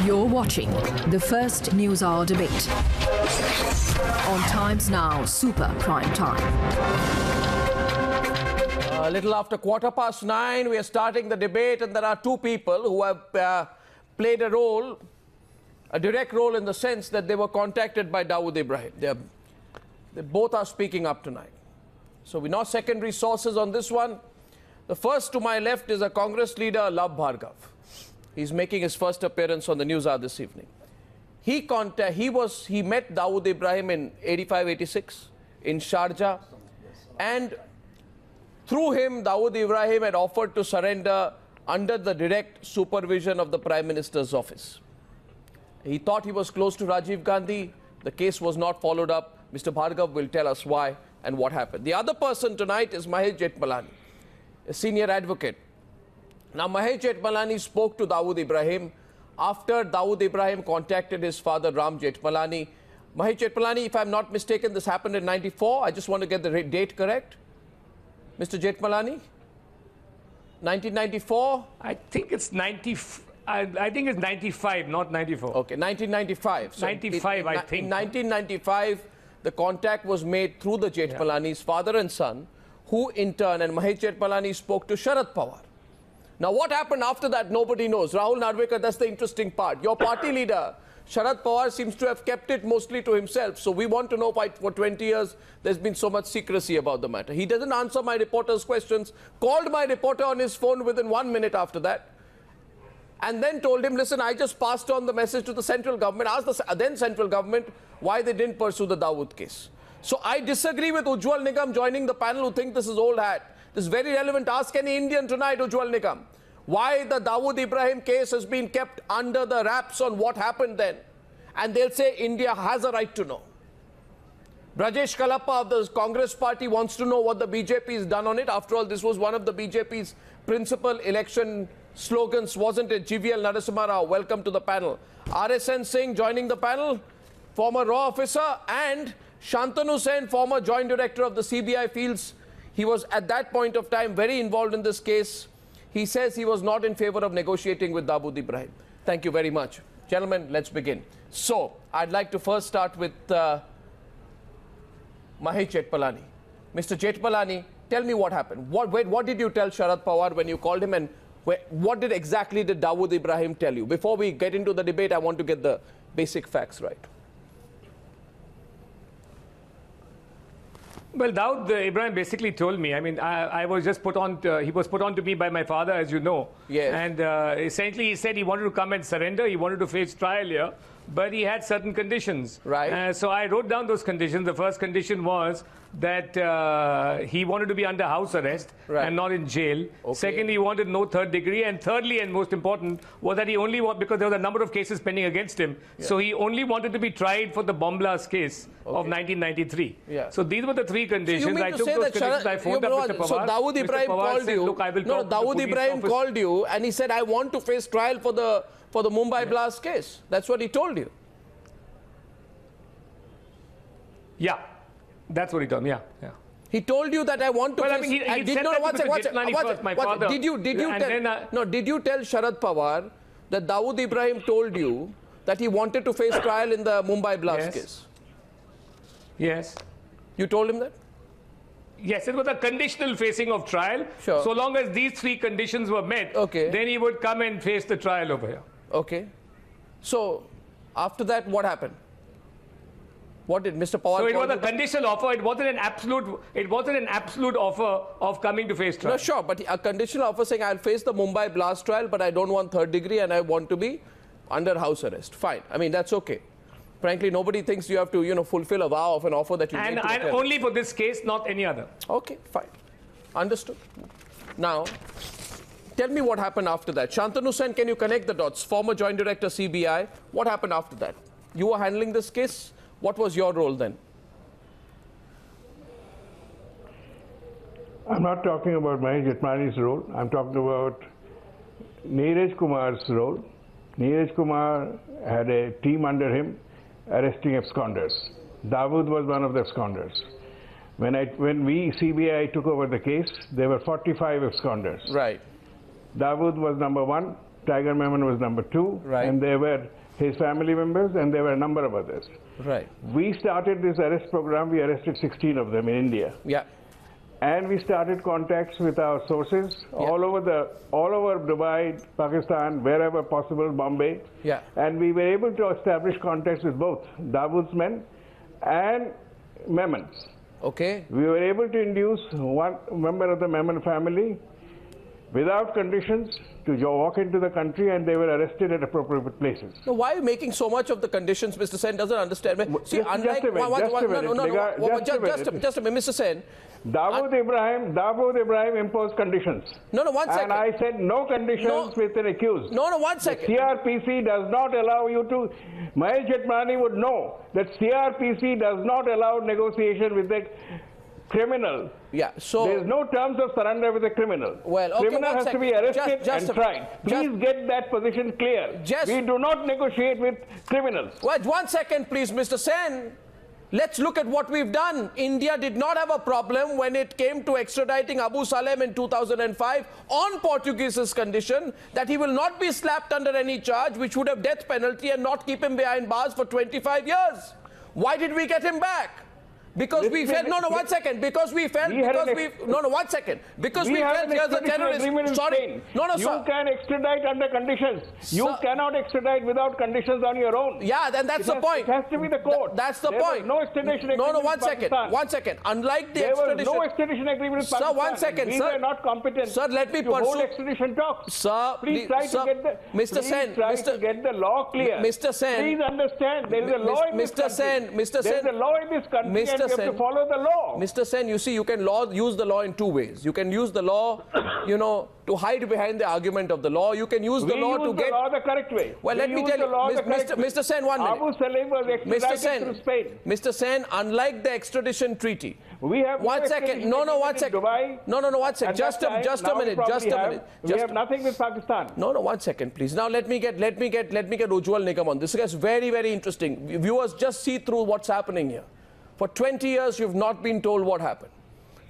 You're watching the first Newshour Debate on Times Now Super Prime Time. A little after 9:15, we are starting the debate, and there are two people who have played a role, a direct role in the sense that they were contacted by Dawood Ibrahim. They both are speaking up tonight. So we know secondary sources on this one. The first to my left is a Congress leader, Bhargava. He's making his first appearance on the Newshour this evening. He met Dawood Ibrahim in 85-86 in Sharjah, and through him, Dawood Ibrahim had offered to surrender under the direct supervision of the Prime Minister's office. He thought he was close to Rajiv Gandhi. The case was not followed up. Mr. Bhargava will tell us why and what happened. The other person tonight is Mahesh Jethmalani, a senior advocate. Now, Mahesh Jethmalani spoke to Dawood Ibrahim after Dawood Ibrahim contacted his father, Ram Jethmalani. Mahesh Jethmalani, if I'm not mistaken, this happened in 94. I just want to get the date correct. Mr. Jethmalani? 1994? I think it's 90. I think it's 95, not 94. Okay, 1995. So 95, I think. In 1995, the contact was made through the Jethmalanis, father and son, who in turn, and Mahesh Jethmalani spoke to Sharad Pawar. Now, what happened after that, nobody knows. Rahul, Narvekar, that's the interesting part. Your party leader, Sharad Pawar, seems to have kept it mostly to himself. So we want to know why for 20 years there's been so much secrecy about the matter. He doesn't answer my reporter's questions, called my reporter on his phone within 1 minute after that, and then told him, listen, I just passed on the message to the central government, asked the then central government why they didn't pursue the Dawood case. So I disagree with Ujjwal Nikam joining the panel who think this is old hat. This is very relevant. Ask any Indian tonight, Ujjwal Nikam, why the Dawood Ibrahim case has been kept under the wraps on what happened then. And they'll say India has a right to know. Brijesh Kalappa of the Congress party wants to know what the BJP has done on it. After all, this was one of the BJP's principal election slogans, wasn't it? GVL Narasimha, welcome to the panel. RSN Singh joining the panel, former RAW officer, and Santanu, former joint director of the CBI, feels he was at that point of time very involved in this case. He says he was not in favor of negotiating with Dawood Ibrahim. Thank you very much. Gentlemen, let's begin. So, I'd like to first start with Mahesh Jethmalani. Mr. Jethmalani, tell me what happened. What did you tell Sharad Pawar when you called him, and what exactly did Dawood Ibrahim tell you? Before we get into the debate, I want to get the basic facts right. Well, Dawood Ibrahim basically told me, I mean, I was just put on, he was put on to me by my father, as you know. Yes. And essentially he said he wanted to come and surrender, he wanted to face trial here, but he had certain conditions. Right. So I wrote down those conditions. The first condition was that he wanted to be under house arrest and not in jail. Okay. Secondly, he wanted no third degree. And thirdly, and most important, was that he only wanted, because there was a number of cases pending against him, so he only wanted to be tried for the bomb blast case of 1993. Yeah. So these were the three conditions. So you mean I to took say those that conditions, I phoned up Mr. Pawar. So Dawood Ibrahim called said, you. Look, I will No, talk to the Dawood police Ibrahim office. called you and he said, I want to face trial for the Mumbai blast case. That's what he told you. Yeah, that's what he told me. Yeah. He told you that I want to face... I mean, he said that my father. Did you tell Sharad Pawar that Dawood Ibrahim told you that he wanted to face trial in the Mumbai blast case? Yes. You told him that? Yes, it was a conditional facing of trial. Sure. So long as these three conditions were met, then he would come and face the trial over here. Okay. So, after that, what happened? What did Mr. Pawar? So it was a conditional offer. It wasn't an absolute. It wasn't an absolute offer of coming to face trial. No, sure, but a conditional offer saying I'll face the Mumbai blast trial, but I don't want third degree and I want to be under house arrest. Fine. I mean, that's okay. Frankly, nobody thinks you have to, fulfill a vow of an offer that you made to and only for this case, not any other. Okay, fine. Understood. Now, tell me what happened after that. Santanu, can you connect the dots? Former Joint Director CBI. What happened after that? You were handling this case. What was your role then? I'm not talking about Mahesh Jethmalani's role. I'm talking about Neeraj Kumar's role. Neeraj Kumar had a team under him arresting absconders. Dawood was one of the absconders. When CBI took over the case, there were 45 absconders. Right. Dawood was number one, Tiger Memon was number 2, Right. and there were his family members, and there were a number of others. Right. We started this arrest program. We arrested 16 of them in India. Yeah. And we started contacts with our sources all over Dubai, Pakistan, wherever possible, Bombay. Yeah. And we were able to establish contacts with both Dawood's men and Memon's. Okay. We were able to induce one member of the Memon family without conditions to walk into the country, and they were arrested at appropriate places. So why are you making so much of the conditions? Mr. Sen doesn't understand. See, Just a minute, Mr. Sen. Dawood Ibrahim imposed conditions. No, one second. And I said no conditions with an accused. No, one second. CRPC does not allow you to. Mahesh Jethmalani would know that CRPC does not allow negotiation with the criminal. Yeah, so there is no terms of surrender with a criminal. Well, okay, criminal has to be arrested and tried. Please get that position clear. We do not negotiate with criminals. Wait, 1 second, please, Mr. Sen. Let's look at what we've done. India did not have a problem when it came to extraditing Abu Salem in 2005 on Portuguese's condition that he will not be slapped under any charge which would have death penalty and not keep him behind bars for 25 years. Why did we get him back? Because we felt, no, 1 second, because we felt, because we, no, 1 second, because we felt here's a terrorist, sorry, no, you sir. can extradite under conditions. You cannot extradite without conditions on your own. Yeah, then that's the point. It has to be the court. That's the point. No extradition agreement No, with Pakistan. 1 second. Unlike the extradition. There was no extradition agreement with Pakistan. Sir, 1 second, we sir. were not competent sir, let me to hold extradition talks. Sir, please try to get the, Mr. Sen, to get the law clear. Mr. Sen. Please understand, there is a law in this country. Mr. Sen. There is a law in this country and we have to follow the law. Mr. Sen, you see, you can use the law in 2 ways. You can use the law, to hide behind the argument of the law. You can use the law to get... the law the correct way. Well, let me tell you, Mr. Sen, 1 minute. Abu Salem was extradited through Spain. Mr. Sen, unlike the extradition treaty... We have 1 second. No, 1 second. Dubai. No, 1 second. Just a minute. We have nothing with Pakistan. No, 1 second, please. Now let me get Ujjwal Nikam on. This is very, very interesting. Viewers, just see through what's happening here. For 20 years, you've not been told what happened.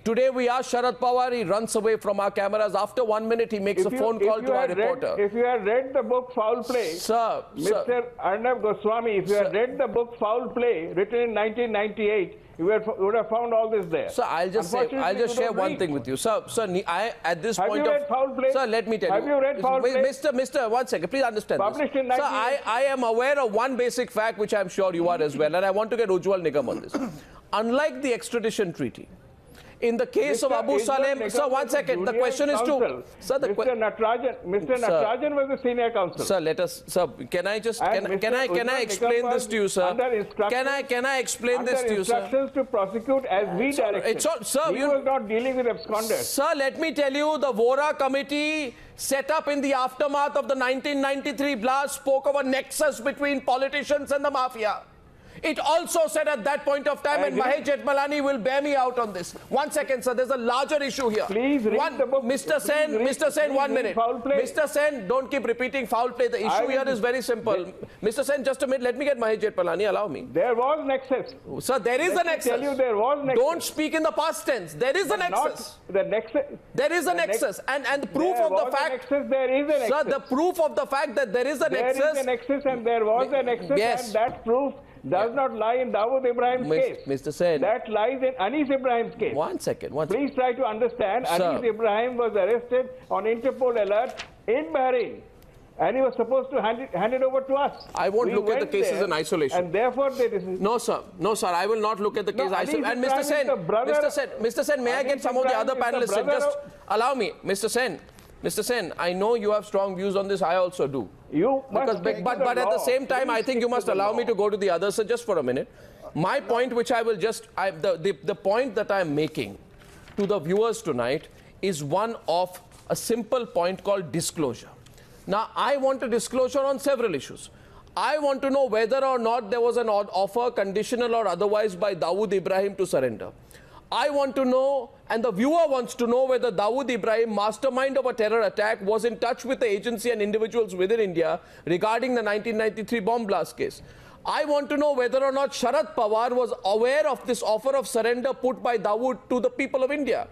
Today, we ask Sharad Pawar, he runs away from our cameras. After 1 minute, he makes a phone call to our reporter. If you had read the book Foul Play, Mr. Arnab Goswami, if you had read the book Foul Play, written in 1998, you would have found all this there. Sir, I'll just share one thing with you. Sir, at this point of... Have you read Foul Play? Sir, let me tell you. Have you read Foul Play? Mr. 1 second, please understand Published this. in 19... Sir, I am aware of one basic fact, which I'm sure you are as well, and I want to get Ujjwal Nikam on this. Unlike the extradition treaty, in the case of Abu Salem, sir, 1 second. The question is to Mr. Natarajan was the senior counsel. Sir, let us. Sir, can I explain this to you, sir? Can I explain this to you, sir? Instructions to prosecute as we directed. Sir, he was not dealing with absconders. Sir, let me tell you, the Vora committee set up in the aftermath of the 1993 blast spoke of a nexus between politicians and the mafia. It also said at that point of time, and Mahesh Jethmalani will bear me out on this. 1 second, sir. There's a larger issue here. Please read the book. Mr. Sen, 1 minute. Mr. Sen, don't keep repeating foul play. The issue here is very simple. Mr. Sen, just a minute. Let me get Mahesh Jethmalani. Allow me. There was nexus. Sir, there is a nexus. Tell you there was nexus. Don't speak in the past tense. There is a nexus. The nexus. There is a nexus. And the proof of the fact... There is a nexus. Sir, the proof of the fact that there is a nexus... There is a nexus and there was a nexus, and that proof does not lie in Dawood Ibrahim's case. Mr. Sen. That lies in Anis Ibrahim's case. 1 second. Please try to understand. Sir. Anis Ibrahim was arrested on Interpol alert in Bahrain. And he was supposed to hand it over to us. I won't look at the cases in isolation. And therefore, there is... No, sir. No, sir. I will not look at the case isolation. And Mr. Sen, may I get some of the other panelists in? Just allow me. Mr. Sen, I know you have strong views on this. I also do. But at the same time, I think you must allow me to go to the others. So just for a minute. My point, which I will just... the point that I am making to the viewers tonight is one of a simple point called disclosure. Now, I want a disclosure on several issues. I want to know whether or not there was an offer, conditional or otherwise, by Dawood Ibrahim to surrender. I want to know, and the viewer wants to know, whether Dawood Ibrahim, mastermind of a terror attack, was in touch with the agency and individuals within India regarding the 1993 bomb blast case. I want to know whether or not Sharad Pawar was aware of this offer of surrender put by Dawood to the people of India.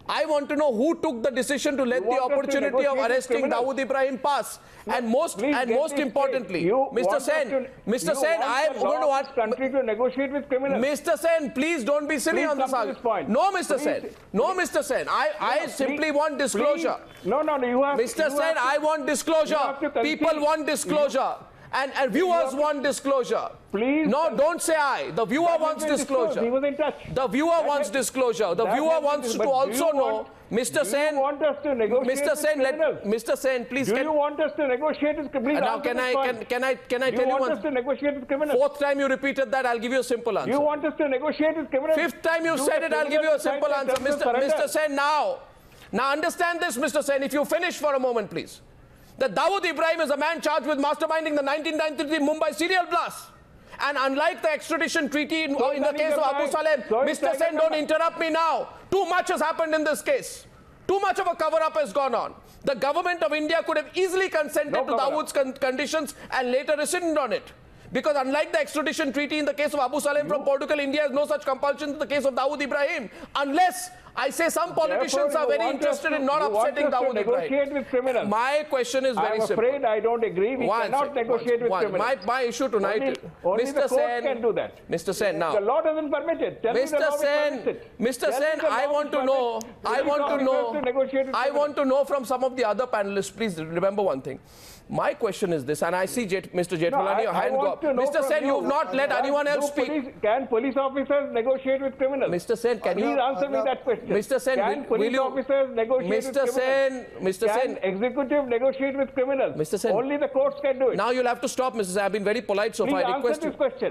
I want to know who took the decision to let the opportunity of arresting Dawood Ibrahim pass. And most importantly, Mr. Sen, I am going to want country to negotiate with criminals. Mr. Sen, please don't be silly on this argument. No, Mr. Sen. No, Mr. Sen. I simply want disclosure. No, you have. Mr. Sen, I want disclosure. People want disclosure. And viewers want disclosure. Please. No, don't say I. The viewer wants disclosure. He was in touch. The viewer wants disclosure. The viewer wants to also know. Mr. Sen, do you want us to negotiate Mr. Sen, please. Do you want us to negotiate with criminals? Now, can I tell you one? Do you want us to negotiate with criminals? Fourth time you repeated that, I'll give you a simple answer. You want us to negotiate with criminals? Fifth time you said it, I'll give you a simple answer. Mr. Sen, now understand this, Mr. Sen, if you finish for a moment, please. That Dawood Ibrahim is a man charged with masterminding the 1993 Mumbai serial blast. And unlike the extradition treaty in the case of Abu Salem, Mr. Sen, don't interrupt me now. Too much has happened in this case. Too much of a cover-up has gone on. The government of India could have easily consented to Dawood's conditions and later rescinded on it. Because unlike the extradition treaty in the case of Abu Salem from Portugal, India has no such compulsion in the case of Dawood Ibrahim. Unless, I say, some politicians are very interested in not upsetting Dawood Ibrahim. With criminals. My question is very simple. I'm afraid I don't agree. We cannot negotiate with criminals. My issue tonight, only Mr. the court Sen, can do that. Mr. Sen, now. The law doesn't permit it. Tell Mr. me the law Sen, permits it. Mr. Sen, I want to know from some of the other panelists, please remember one thing. My question is this, and I see Mr. Jethmalani, your hand go up. Mr. Sen, you have not let anyone else speak. Can police officers negotiate with criminals? Mr. Sen, can you please answer me that question? Mr. Sen, can police officers negotiate with criminals? Mr. Sen, can executive negotiate with criminals? Mr. Sen, only the courts can do it. Now you'll have to stop, Mr. Sen. I've been very polite so far.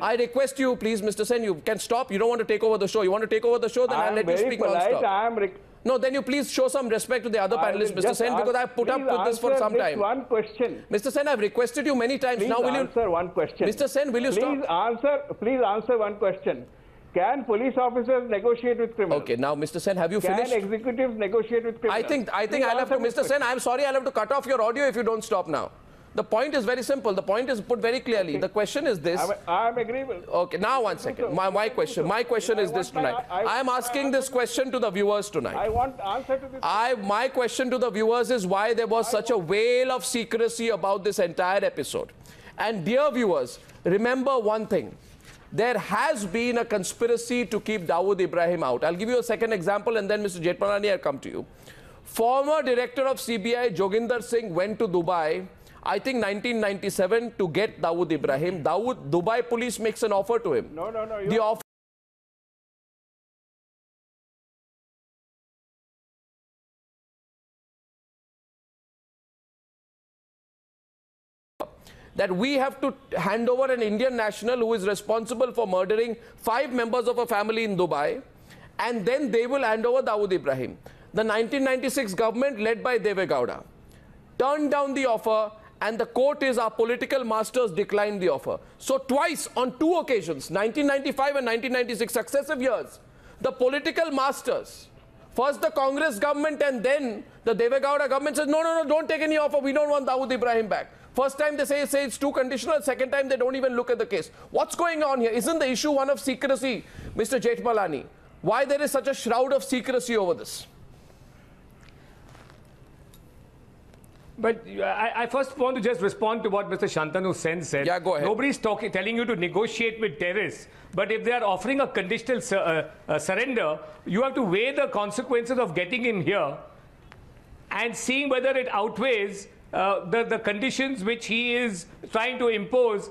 I request you, please, Mr. Sen, you can stop. You don't want to take over the show. You want to take over the show, then I'll let you speak non-stop. No, then you please show some respect to the other panelists, Mr. Sen, because I've put up with this for some time. One question. Mr. Sen, I've requested you many times. Please now will you answer one question? Mr. Sen, will you stop? Please answer one question. Can police officers negotiate with criminals? Okay, now Mr. Sen, have you finished? Can executives negotiate with criminals? I think I'll have to, Mr. Sen, I'm sorry, I'll have to cut off your audio if you don't stop now. The point is very simple. The point is put very clearly. Okay. The question is this. I'm agreeable. Okay, now one second. My question is this tonight. I am asking this question to the viewers tonight. I want answer to this. My question to the viewers is why there was such a veil of secrecy about this entire episode. And dear viewers, remember one thing. There has been a conspiracy to keep Dawood Ibrahim out. I'll give you a second example and then Mr. Jethmalani, I'll come to you. Former director of CBI, Joginder Singh, went to Dubai, I think 1997, to get Dawood Ibrahim. Dubai police makes an offer to him. No. The offer that we have to hand over an Indian national who is responsible for murdering 5 members of a family in Dubai, and then they will hand over Dawood Ibrahim. The 1996 government, led by Deve Gowda, turned down the offer, and the quote is, our political masters declined the offer. So twice, on 2 occasions, 1995 and 1996, successive years, the political masters, first the Congress government and then the Deve Gowda government says, no, don't take any offer, we don't want Dawood Ibrahim back. First time they say it's too conditional, second time they don't even look at the case. What's going on here? Isn't the issue one of secrecy, Mr. Jethmalani? Why there is such a shroud of secrecy over this? But I first want to just respond to what Mr. Santanu Sen said. Yeah, go ahead. Nobody's telling you to negotiate with terrorists. But if they are offering a conditional surrender, you have to weigh the consequences of getting him here and seeing whether it outweighs the conditions which he is trying to impose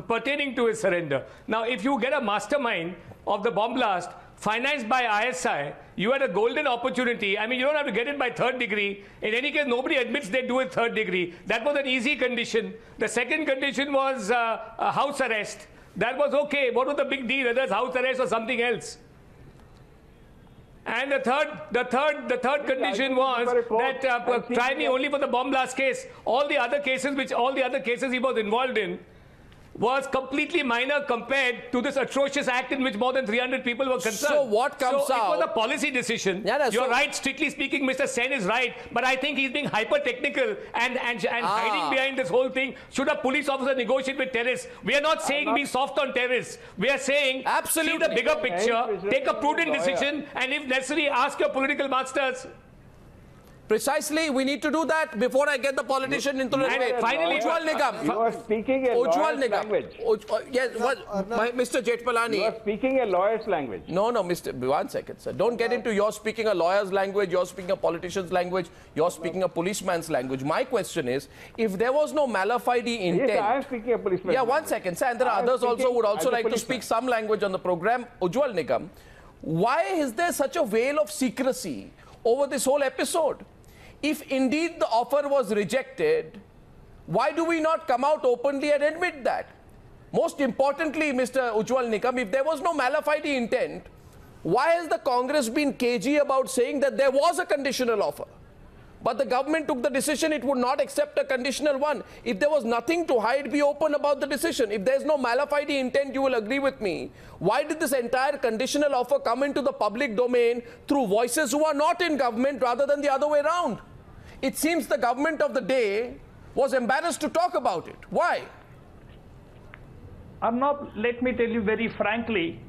pertaining to his surrender. Now, if you get a mastermind of the bomb blast financed by ISI, you had a golden opportunity. I mean, you don't have to get it by 3rd degree. In any case, nobody admits they do it 3rd degree. That was an easy condition. The second condition was a house arrest. That was okay. What was the big deal, whether it's house arrest or something else? And the third condition was that try me only for the bomb blast case. All the other cases he was involved in was completely minor compared to this atrocious act in which more than 300 people were concerned. So what comes out? It was a policy decision. Yeah, You're right, strictly speaking, Mr. Sen is right, but I think he's being hyper-technical and hiding behind this whole thing. Should a police officer negotiate with terrorists? We are not saying be soft on terrorists. We are saying see the bigger picture, take a prudent decision, and if necessary, ask your political masters. Precisely, we need to do that before I get the politician into the debate. Finally, Ujjwal Nikam. You are speaking a lawyer's language. Yes, Mr. Jethmalani. You are speaking a lawyer's language. No, one second, sir. Don't get into you're speaking a lawyer's language, you're speaking a politician's language, you're speaking a policeman's language. My question is, if there was no mala fide intent... Yes, I am speaking a policeman's language. One second, sir. And there are others also who would also like to speak some language on the program. Ujjwal Nikam, why is there such a veil of secrecy over this whole episode? If indeed the offer was rejected, why do we not come out openly and admit that? Most importantly, Mr. Ujjwal Nikam, if there was no mala fide intent, why has the Congress been cagey about saying that there was a conditional offer? But the government took the decision it would not accept a conditional one. If there was nothing to hide, be open about the decision. If there's no mala fide intent, you will agree with me. Why did this entire conditional offer come into the public domain through voices who are not in government rather than the other way around? It seems the government of the day was embarrassed to talk about it. Why? Arnab, let me tell you very frankly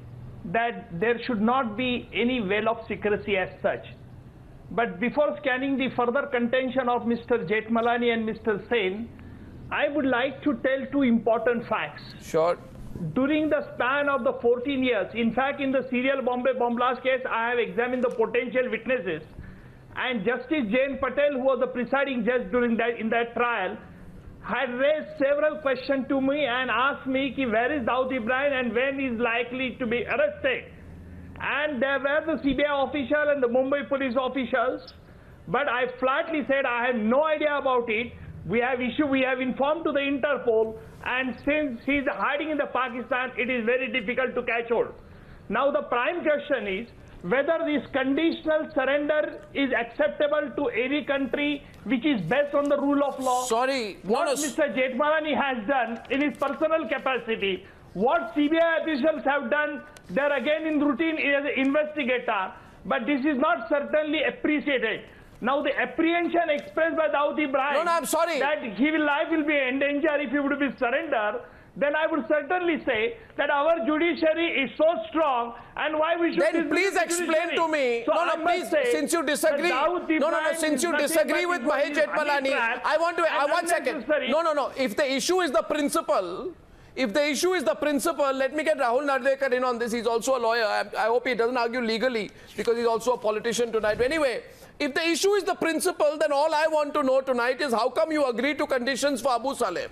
that there should not be any veil of secrecy as such. But before scanning the further contention of Mr. Jethmalani and Mr. Sen, I would like to tell two important facts. Sure. During the span of the 14 years, in fact, in the serial Bombay bomb blast case, I have examined the potential witnesses. And Justice Jain Patel, who was the presiding judge during in that trial, had raised several questions to me and asked me, where is Dawood Ibrahim and when is likely to be arrested? And there were the CBI official and the Mumbai police officials, but I flatly said I have no idea about it. We have informed to the Interpol, and since he is hiding in the Pakistan, it is very difficult to catch hold. Now the prime question is whether this conditional surrender is acceptable to any country which is based on the rule of law. What Mr. Jethmalani has done in his personal capacity, what CBI officials have done, they're again in routine as an investigator, but this is not certainly appreciated. Now the apprehension expressed by Dawood Ibrahim that his life will be in danger if he would be surrendered, then I would certainly say that our judiciary is so strong, and why we should... Then please explain to me. So please, since you disagree... since you disagree with Mahesh Jethmalani, I want to... one second. If the issue is the principle... let me get Rahul Narvekar in on this. He's also a lawyer. I hope he doesn't argue legally because he's also a politician tonight. But anyway, if the issue is the principle, then all I want to know tonight is how come you agree to conditions for Abu Salem?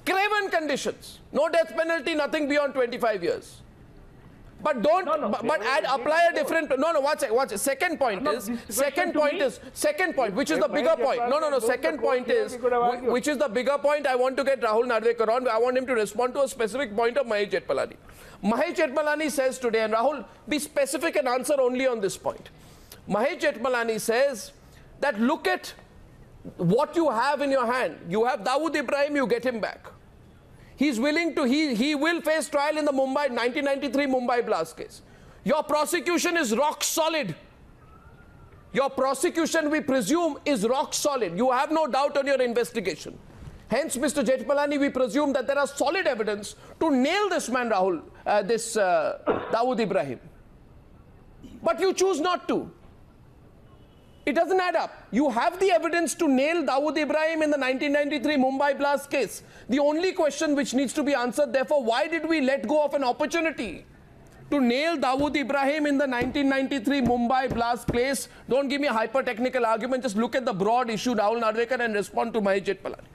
Craven conditions. No death penalty, nothing beyond 25 years. But don't, apply a different, watch it. Second point, which is the bigger point. Second point is, which is the bigger point I want to get Rahul Narvekar on. I want him to respond to a specific point of Mahesh Jethmalani. Mahesh Jethmalani says today, and Rahul, be specific and answer only on this point. Mahesh Jethmalani says that look at what you have in your hand. You have Dawood Ibrahim, you get him back. He's willing to, he will face trial in the 1993 Mumbai blast case. Your prosecution is rock solid. Your prosecution, we presume, is rock solid. You have no doubt on your investigation. Hence, Mr. Jethmalani, we presume that there are solid evidence to nail this man, Rahul, Dawood Ibrahim. But you choose not to. It doesn't add up. You have the evidence to nail Dawood Ibrahim in the 1993 Mumbai blast case. The only question which needs to be answered, therefore, why did we let go of an opportunity to nail Dawood Ibrahim in the 1993 Mumbai blast case? Don't give me a hyper-technical argument. Just look at the broad issue, Rahul Narvekar, and respond to Mahesh Jethmalani.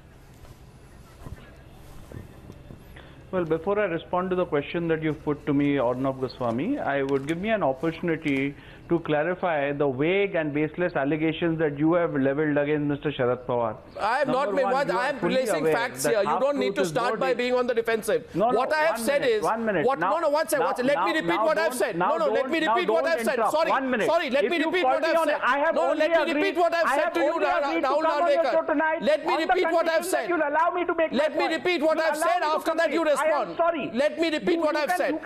Well, before I respond to the question that you've put to me, Arnab Goswami, I would give me an opportunity to clarify the vague and baseless allegations that you have leveled against Mr. Sharad Pawar. I have not made one. I am placing facts here. You don't need to start by being on the defensive. What I have said is... 1 minute. What, no, one second. Let me repeat what I have said. No, let me repeat what I have said. Sorry. 1 minute. Sorry, let me repeat what I have said. No, let me repeat what I have said to you, Rahul Narvekar. Let me repeat what I have said. Let me repeat what I have said. After that, you respond. Let me repeat what I have said.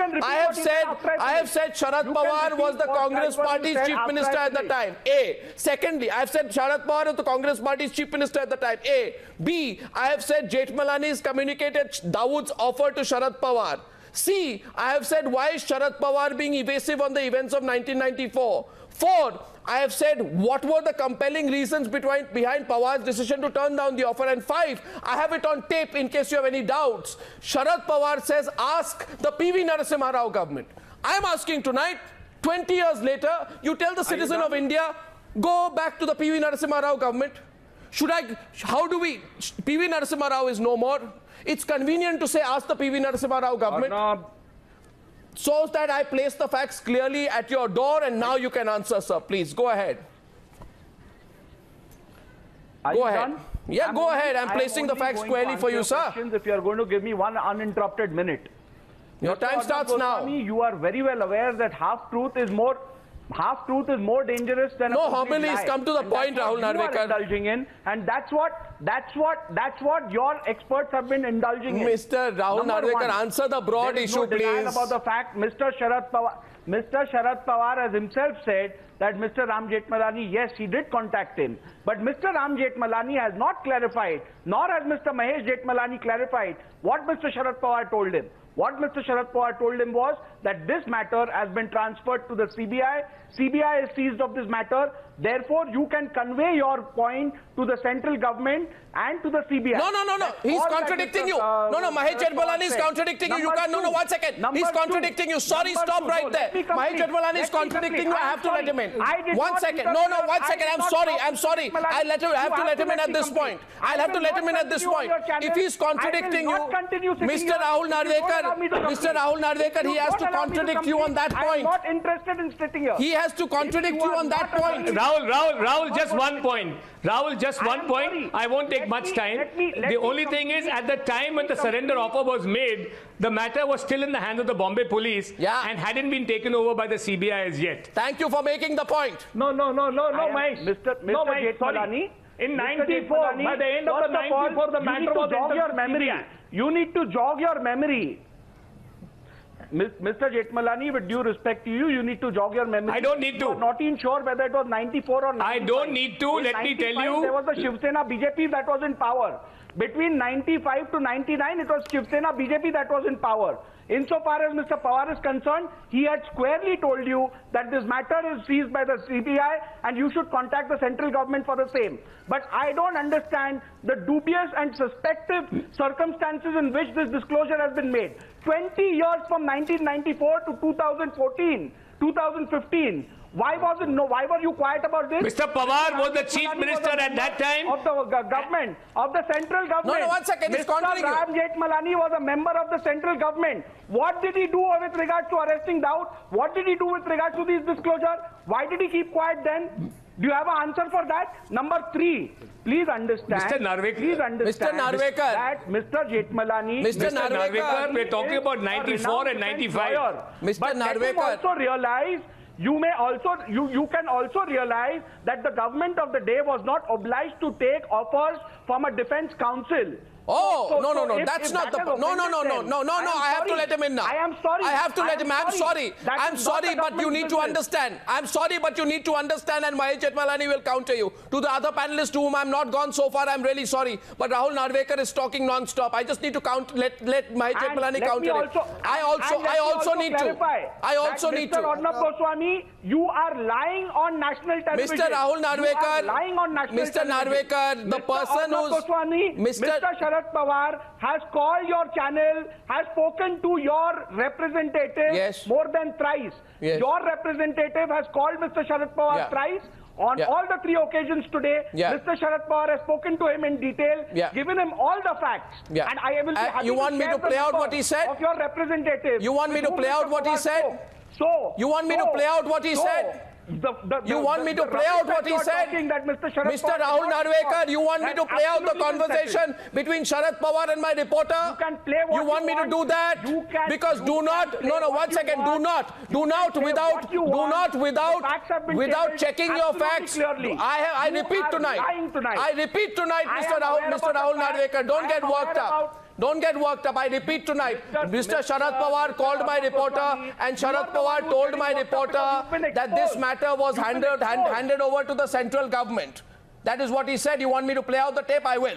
I have said Sharad Pawar was the Congress Party's Chief Minister at the time. A. Secondly, I have said Sharad Pawar was the Congress Party's Chief Minister at the time. A. B. I have said Jethmalani has communicated Dawood's offer to Sharad Pawar. C. I have said why is Sharad Pawar being evasive on the events of 1994. 4. I have said what were the compelling reasons behind Pawar's decision to turn down the offer. And 5. I have it on tape in case you have any doubts. Sharad Pawar says ask the PV Narasimha Rao government. I am asking tonight, 20 years later, you tell the citizen of India, go back to the PV Narasimha Rao government. PV Narasimha Rao is no more. It's convenient to say ask the PV Narasimha Rao government. Arnab. So that I place the facts clearly at your door and now you can answer, sir. Please, go ahead. Go ahead. Yeah, go ahead. I'm placing the facts squarely for you, sir. If you are going to give me one uninterrupted minute. Your time starts now. You are very well aware that half-truth is more dangerous than no homilies. Come to the point, Rahul Narvekar. Indulging in, and that's what your experts have been indulging in. Mr. Rahul Narvekar, answer the broad issue, please. About the fact, Mr. Sharad Pawar has himself said that Mr. Ram Jethmalani, yes, he did contact him. But Mr. Ram Jethmalani has not clarified, nor has Mr. Mahesh Jethmalani clarified what Mr. Sharad Pawar told him. What Mr. Sharad Pawar told him was that this matter has been transferred to the CBI. CBI is seized of this matter. Therefore, you can convey your point to the central government and to the CBI. No. He's contradicting you. Mahesh Jethmalani is contradicting you. You can't. No, 1 second. He's contradicting you. Sorry, stop right there. Mahesh Jethmalani is contradicting you. I have to let him in. 1 second. No, 1 second. I'm sorry. I have to let him in at this point. I'll have to let him in at this point. If he's contradicting you, Mr. Rahul Narvekar, he has to contradict you on that point. I'm not interested in sitting here. He has to contradict you on that point. Rahul, just 1 point. Rahul, just 1 point. I won't take much time. The only thing is, at the time when the surrender offer was made, the matter was still in the hands of the Bombay police and hadn't been taken over by the CBI as yet. Thank you for making the point. No, Mahesh. Mr. Jethmalani. In 94, by the end of the 94, the matter was jog your memory. You need to jog your memory. Mr. Jethmalani, with due respect to you, you need to jog your memory. I don't need to. You are not even sure whether it was 94 or 95. I don't need to. Let me tell you. There was the Shiv Sena BJP that was in power. Between 95 to 99, it was Shiv Sena BJP that was in power. Insofar as Mr. Pawar is concerned, he had squarely told you that this matter is seized by the CBI and you should contact the central government for the same. But I don't understand the dubious and suspected circumstances in which this disclosure has been made. 20 years from 1994 to 2014, 2015. Why were you quiet about this? Mr. Pawar was the chief minister at that time. Of the government, of the central government. No, 1 second. Mr. Ram Jethmalani was a member of the central government. What did he do with regards to arresting Dawood? What did he do with regards to these disclosures? Why did he keep quiet then? Do you have an answer for that? Number 3, please understand. Mr. Narvekar. That Mr. Jethmalani. Mr. Narvekar, we're talking about 94 and 95. Mr. Narvekar. Also realize. You can also realize that the government of the day was not obliged to take offers from a defense counsel. Oh, no, that's not the point. No, I have to let him in now. I am sorry. I have to let him. I'm sorry, but you need to understand. I'm sorry, but you need to understand, and Mahesh Jethmalani will counter you. To the other panelists to whom I'm not gone so far, I'm really sorry. But Rahul Narvekar is talking non-stop. I just need to let Mahesh Jethmalani counter it. I also need to. Mr. Arnab Goswami, you are lying on national television. Mr. Rahul Narvekar, lying on national Mr. Narvekar, the person who's Mr. Sharad Pawar has called your channel, has spoken to your representative more than thrice. Your representative has called Mr. Sharad Pawar thrice. On all the 3 occasions today, Mr. Sharad Pawar has spoken to him in detail, given him all the facts. And I will be happy you want me to play out what he said? Of your representative. You want me to play out what he said? You want me to play out what he said? You want me to play out what he said? Mr. Rahul Narvekar, you want me to play out the conversation between Sharad Pawar and my reporter? You can play what you want me to do that? Because do not, no, one second, do not without checking your facts. I repeat tonight, Mr. Rahul Narvekar, don't get worked up. Don't get worked up. I repeat tonight, Mr. Sharad Pawar called my reporter and Sharad Pawar told my reporter that this matter was handed over to the central government. That is what he said. You want me to play out the tape? I will.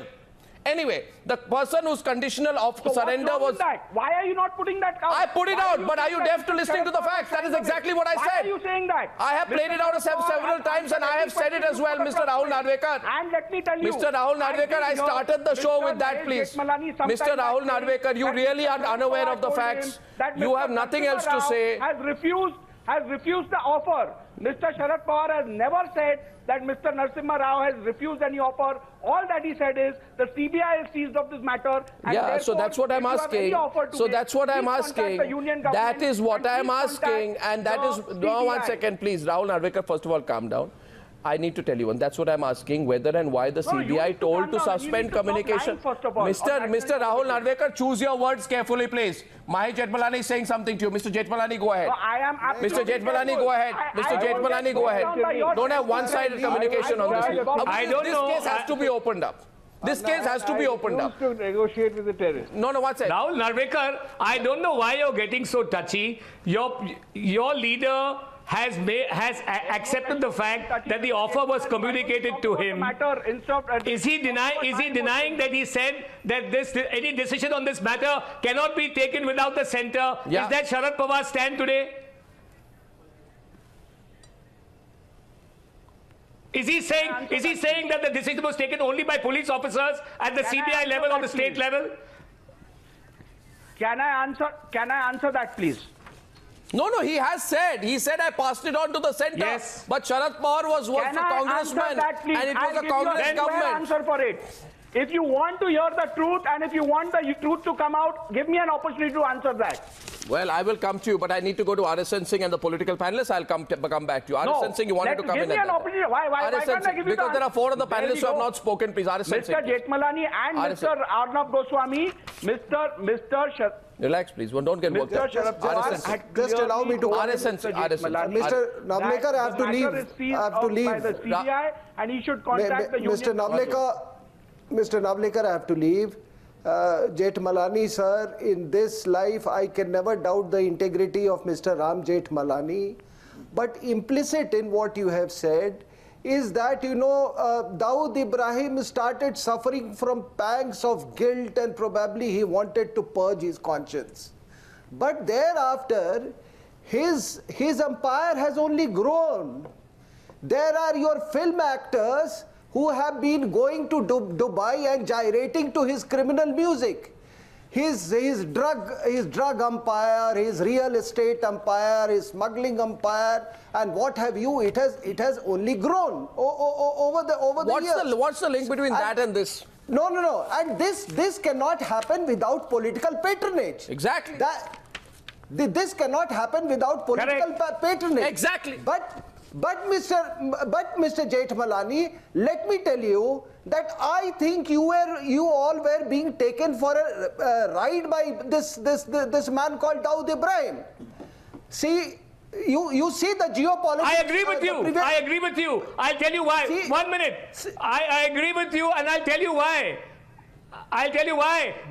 Anyway, the person whose conditional of surrender was... Why are you not putting that out? I put it out, but are you deaf to listening to the facts? That is exactly what I said. Why are you saying that? I have played it out several times and I have said it as well, Mr. Rahul Narvekar. And let me tell you... Mr. Rahul Narvekar, I started the show with that, please. Mr. Rahul Narvekar, you really are unaware of the facts. You have nothing else to say. Has refused the offer. Mr. Sharad Pawar has never said that Mr. Narasimha Rao has refused any offer. All that he said is the CBI is seized of this matter. And yeah, so that's what I'm asking. So that's what I'm asking. That is what I'm asking. And that is... No, 1 second, please. Rahul Narvekar, first of all, calm down. I need to tell you, and that's what I'm asking, whether and why the CBI told to suspend communication. Mr. Rahul Narvekar, choose your words carefully, please. Mahesh Jethmalani is saying something to you. Mr. Jethmalani, go ahead. Mr. Jethmalani, go ahead. Mr. Jethmalani, go ahead. Don't have one-sided communication on this. This case has to be opened up. This case has to be opened up. To negotiate with the terrorists. No, what's it? Rahul Narvekar, I don't know why you're getting so touchy. Your leader has accepted the fact that the offer was communicated to him. Is he denying that he said that any decision on this matter cannot be taken without the centre? Yeah. Is that Sharad Pawar's stand today? Is he saying that the decision was taken only by police officers at the CBI level or the state level? Can I answer that, please? No, he has said. He said I passed it on to the centre. Yes. But Sharad Pawar was a congressman and it was a Congress government. Answer for it. If you want to hear the truth and if you want the truth to come out, give me an opportunity to answer that. Well, I will come to you, but I need to go to RSN Singh and the political panelists. I'll come back to you. RSN Singh, you wanted to come in. Give me an opportunity. Why can't I give you because there are 4 of the panelists who have not spoken, please. RSN Singh. Mr. Jethmalani and Mr. Arnab Goswami, Mr. Relax, please. Don't get worked up. Just allow me to... Mr. Narvekar, I have to leave. I have to leave. By the CBI, and he should contact the union. Mr. Narvekar, I have to leave. Jethmalani, sir, in this life, I can never doubt the integrity of Mr. Ram Jethmalani. But implicit in what you have said is that, Dawood Ibrahim started suffering from pangs of guilt and probably he wanted to purge his conscience. But thereafter, his empire has only grown. There are your film actors who have been going to Dubai and gyrating to his criminal music. His drug empire, his real estate empire, his smuggling empire, and what have you, it has only grown over the years. What's the link between that and this? No. And this cannot happen without political patronage. Exactly. This cannot happen without political patronage. Exactly. But Mr. Jethmalani, let me tell you that I think you all were being taken for a ride by this man called Dawood Ibrahim. See, you see the geopolitics. I agree with you. I agree with you. I'll tell you why. See, 1 minute. I agree with you, and I'll tell you why.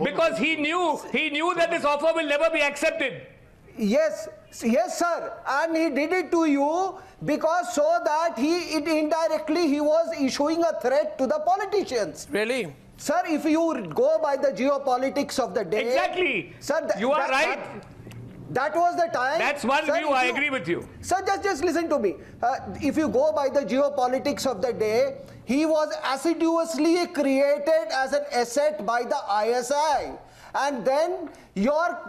Because he knew that this offer will never be accepted. Yes, sir. And he did it to you because so that indirectly he was issuing a threat to the politicians. Really? Sir, if you go by the geopolitics of the day... Exactly. Sir, you are right. That was the time. That's one view. I agree with you. Sir, just listen to me. If you go by the geopolitics of the day, he was assiduously created as an asset by the ISI. And then your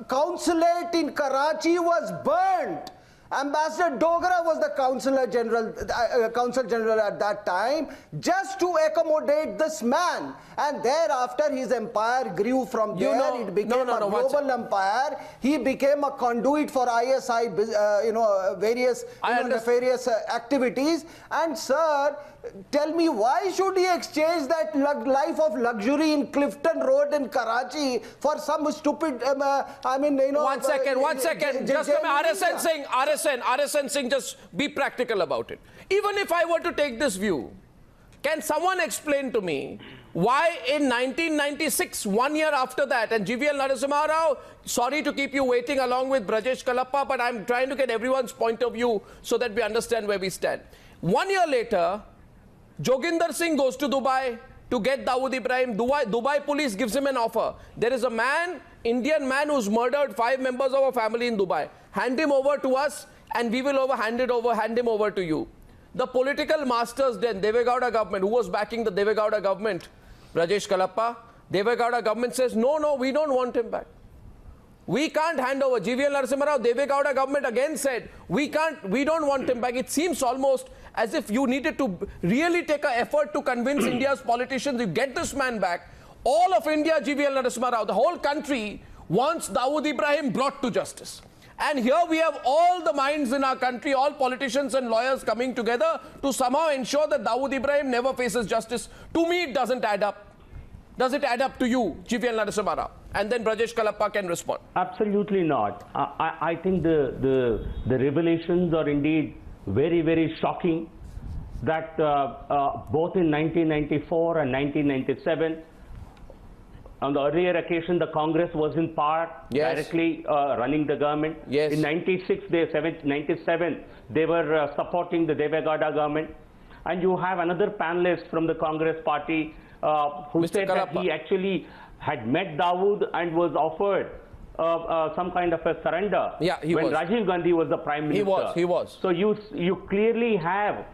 consulate in Karachi was burnt. Ambassador Dogra was the Consul General at that time, just to accommodate this man. And thereafter, his empire grew from there. It became a global empire. He became a conduit for ISI, various nefarious activities. And sir, tell me, why should he exchange that life of luxury in Clifton Road in Karachi for some stupid, One second. Just RSN Singh, just be practical about it. Even if I were to take this view, can someone explain to me why in 1996, 1 year after that, and GVL Narasimha Rao, sorry to keep you waiting along with Brijesh Kalappa, but I'm trying to get everyone's point of view so that we understand where we stand. 1 year later, Joginder Singh goes to Dubai to get Dawood Ibrahim. Dubai police gives him an offer. There is a man, Indian man, who's murdered 5 members of a family in Dubai. Hand him over to us and we will hand him over to you. The political masters then, Deve Gowda government, who was backing the Deve Gowda government, Brijesh Kalappa, Deve Gowda government says, no, we don't want him back. We can't hand over. GVL Narasimha Rao, Deve Gowda government again said, we don't want him back. It seems almost as if you needed to really take an effort to convince India's politicians, you get this man back. All of India, GVL Narasimha Rao, the whole country wants Dawood Ibrahim brought to justice. And here we have all the minds in our country, all politicians and lawyers coming together to somehow ensure that Dawood Ibrahim never faces justice. To me, it doesn't add up. Does it add up to you, GVL Narasimha Rao? And then Brijesh Kalappa can respond. Absolutely not. I think the revelations are indeed very, very shocking that both in 1994 and 1997, on the earlier occasion, the Congress was in power, directly running the government. In 97, they were supporting the Deve Gowda government. And you have another panelist from the Congress party who said that he actually had met Dawood and was offered some kind of a surrender when Rajiv Gandhi was the Prime Minister. He was. So you clearly have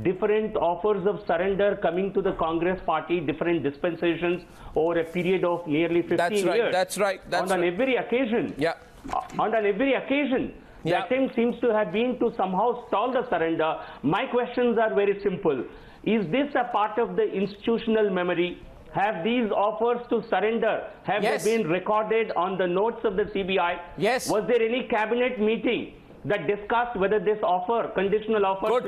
different offers of surrender coming to the Congress party, different dispensations over a period of nearly 15 years. That's right. On every occasion. On every occasion. The attempt seems to have been to somehow stall the surrender. My questions are very simple. Is this a part of the institutional memory? Have these offers to surrender, have they been recorded on the notes of the CBI? Was there any cabinet meeting that discussed whether this offer, conditional offer,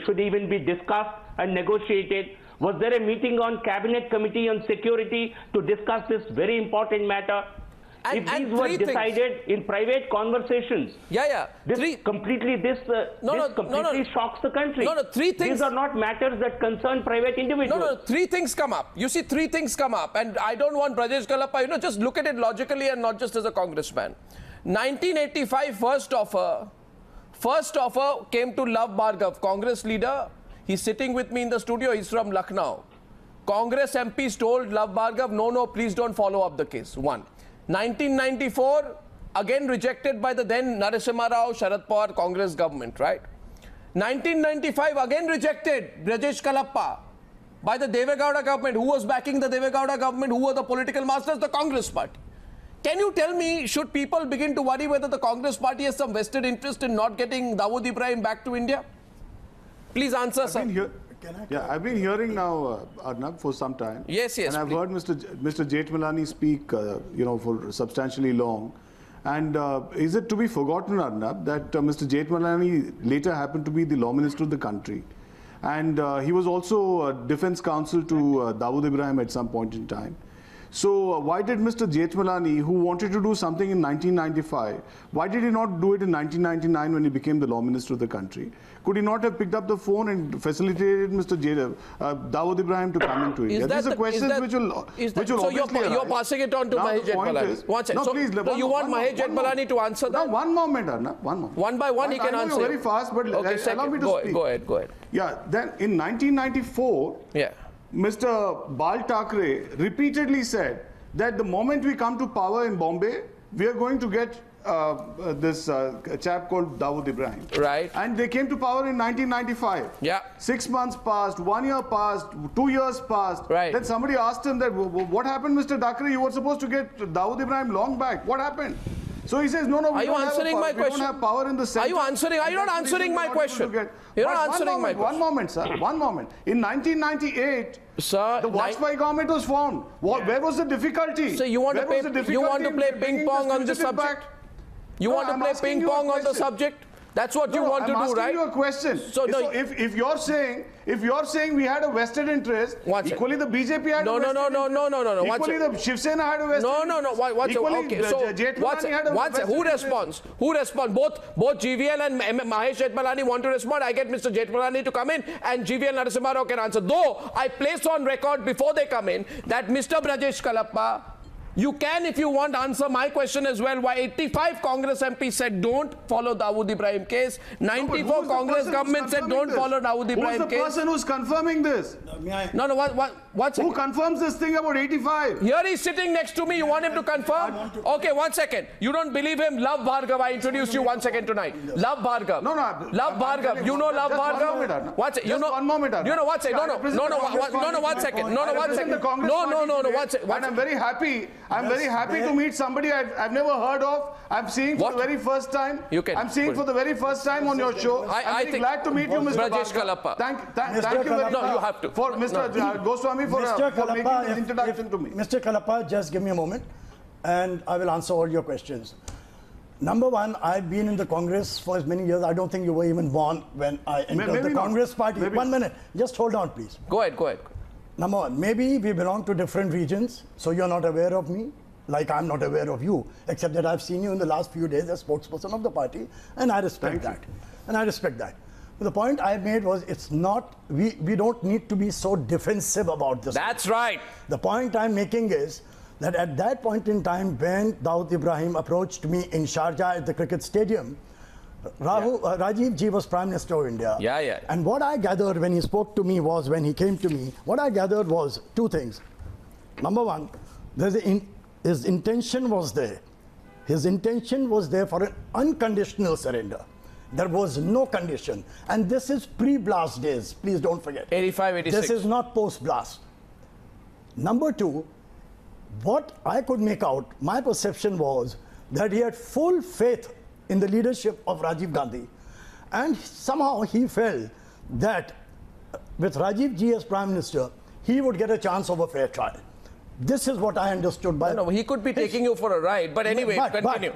should even be discussed and negotiated? Was there a meeting on Cabinet Committee on Security to discuss this very important matter? If these were decided in private conversations, this completely shocks the country. These are not matters that concern private individuals. 3 things come up. You see, 3 things come up, and I don't want Brijesh Kalappa, just look at it logically and not just as a congressman. 1985 first offer came to Love Bhargava, Congress leader. He's sitting with me in the studio. He's from Lucknow. Congress MPs told Love Bhargava, no, please don't follow up the case. 1. 1994, again rejected by the then Narasimha Rao, Sharad Pawar Congress government, right? 1995, again rejected, Brijesh Kalappa, by the Deve Gowda government. Who was backing the Deve Gowda government? Who were the political masters? The Congress party. Can you tell me, should people begin to worry whether the Congress party has some vested interest in not getting Dawood Ibrahim back to India? Please answer, sir. I've been hearing now, Arnab, for some time. Yes, and I've heard Mr. Jethmalani speak, for substantially long. And is it to be forgotten, Arnab, that Mr. Jethmalani later happened to be the law minister of the country, and he was also defense counsel to Dawood Ibrahim at some point in time. So why did Mr. Jethmalani, who wanted to do something in 1995, why did he not do it in 1999 when he became the law minister of the country? Could he not have picked up the phone and facilitated Mr. Dawood Ibrahim to come into India? These are questions which will obviously you're passing it on to Mahesh Jethmalani. You want Mahesh Jethmalani to answer that? No, one moment, Arnab. One moment. One by one, he can answer. Very fast, but allow me to speak. Go ahead. Yeah. Then in 1994. Mr. Bal Thackeray repeatedly said that the moment we come to power in Bombay, we are going to get this chap called Dawood Ibrahim. Right. And they came to power in 1995. 6 months passed, 1 year passed, 2 years passed. Right. Then somebody asked him that, what happened, Mr. Thackeray? You were supposed to get Dawood Ibrahim long back. What happened? So he says, no, we don't have power in the center. Are you answering? Are you not answering my question? You're not answering my question. One moment, sir. One moment. In 1998, sir, the Vajpayee government was formed. Where was the difficulty? So you want to play ping pong on this subject? You want to play ping pong on the subject? That's what you want to do, right? I'm asking you a question. So if you're saying we had a vested interest, equally the BJP had a vested interest. Equally the Shiv Sena had a vested interest. Equally Jethmalani had a vested interest. Who responds? Who responds? Both GVL and Mahesh Jethmalani want to respond. I get Mr. Jethmalani to come in and GVL Narasimha Rao can answer. Though I place on record before they come in that Mr. Brijesh Kalappa, you can, if you want, answer my question as well. Why 85 Congress MPs said don't follow Dawood Ibrahim case. 94 Congress government said don't follow Dawood Ibrahim case. Who's the person who's confirming this? What's Who confirms this thing about 85? Here he's sitting next to me. You want him to confirm? Okay, 1 second. You don't believe him? Love Bhargava. I introduced you 1 second tonight. Love Bhargava. Love Bhargava. You know Love Bhargava? What's it? You know? 1 moment. You know what's it? No, 1 second. No, 1 second. No. What's it? And I'm very happy. I'm very happy to meet somebody I've never heard of. I'm seeing for the very first time. I'm seeing for the very first time on your show. I'm very glad to meet you, Mr. Brijesh Kalappa. Thank you very much. No, you have to. For Mr. Goswami for making this introduction to me. Mr. Kalappa, just give me a moment and I will answer all your questions. Number one, I've been in the Congress for as many years. I don't think you were even born when I entered the Congress party. 1 minute. Just hold on, please. Go ahead. Number one, maybe we belong to different regions, so you're not aware of me, like I'm not aware of you, except that I've seen you in the last few days as spokesperson of the party, and I respect that. But the point I made was it's not, we don't need to be so defensive about this. That's right. The point I'm making is that at that point in time, when Dawood Ibrahim approached me in Sharjah at the cricket stadium, Rajiv Ji was Prime Minister of India. Yeah. And what I gathered when he spoke to me was, when he came to me, what I gathered was two things. Number one, his intention was there. His intention was there for an unconditional surrender. There was no condition. And this is pre-blast days. Please don't forget. 85, 86. This is not post-blast. Number two, what I could make out, my perception was that he had full faith in the leadership of Rajiv Gandhi. And somehow he felt that with Rajiv Ji as Prime Minister, he would get a chance of a fair trial. This is what I understood by... No, he could be taking you for a ride, but anyway, continue.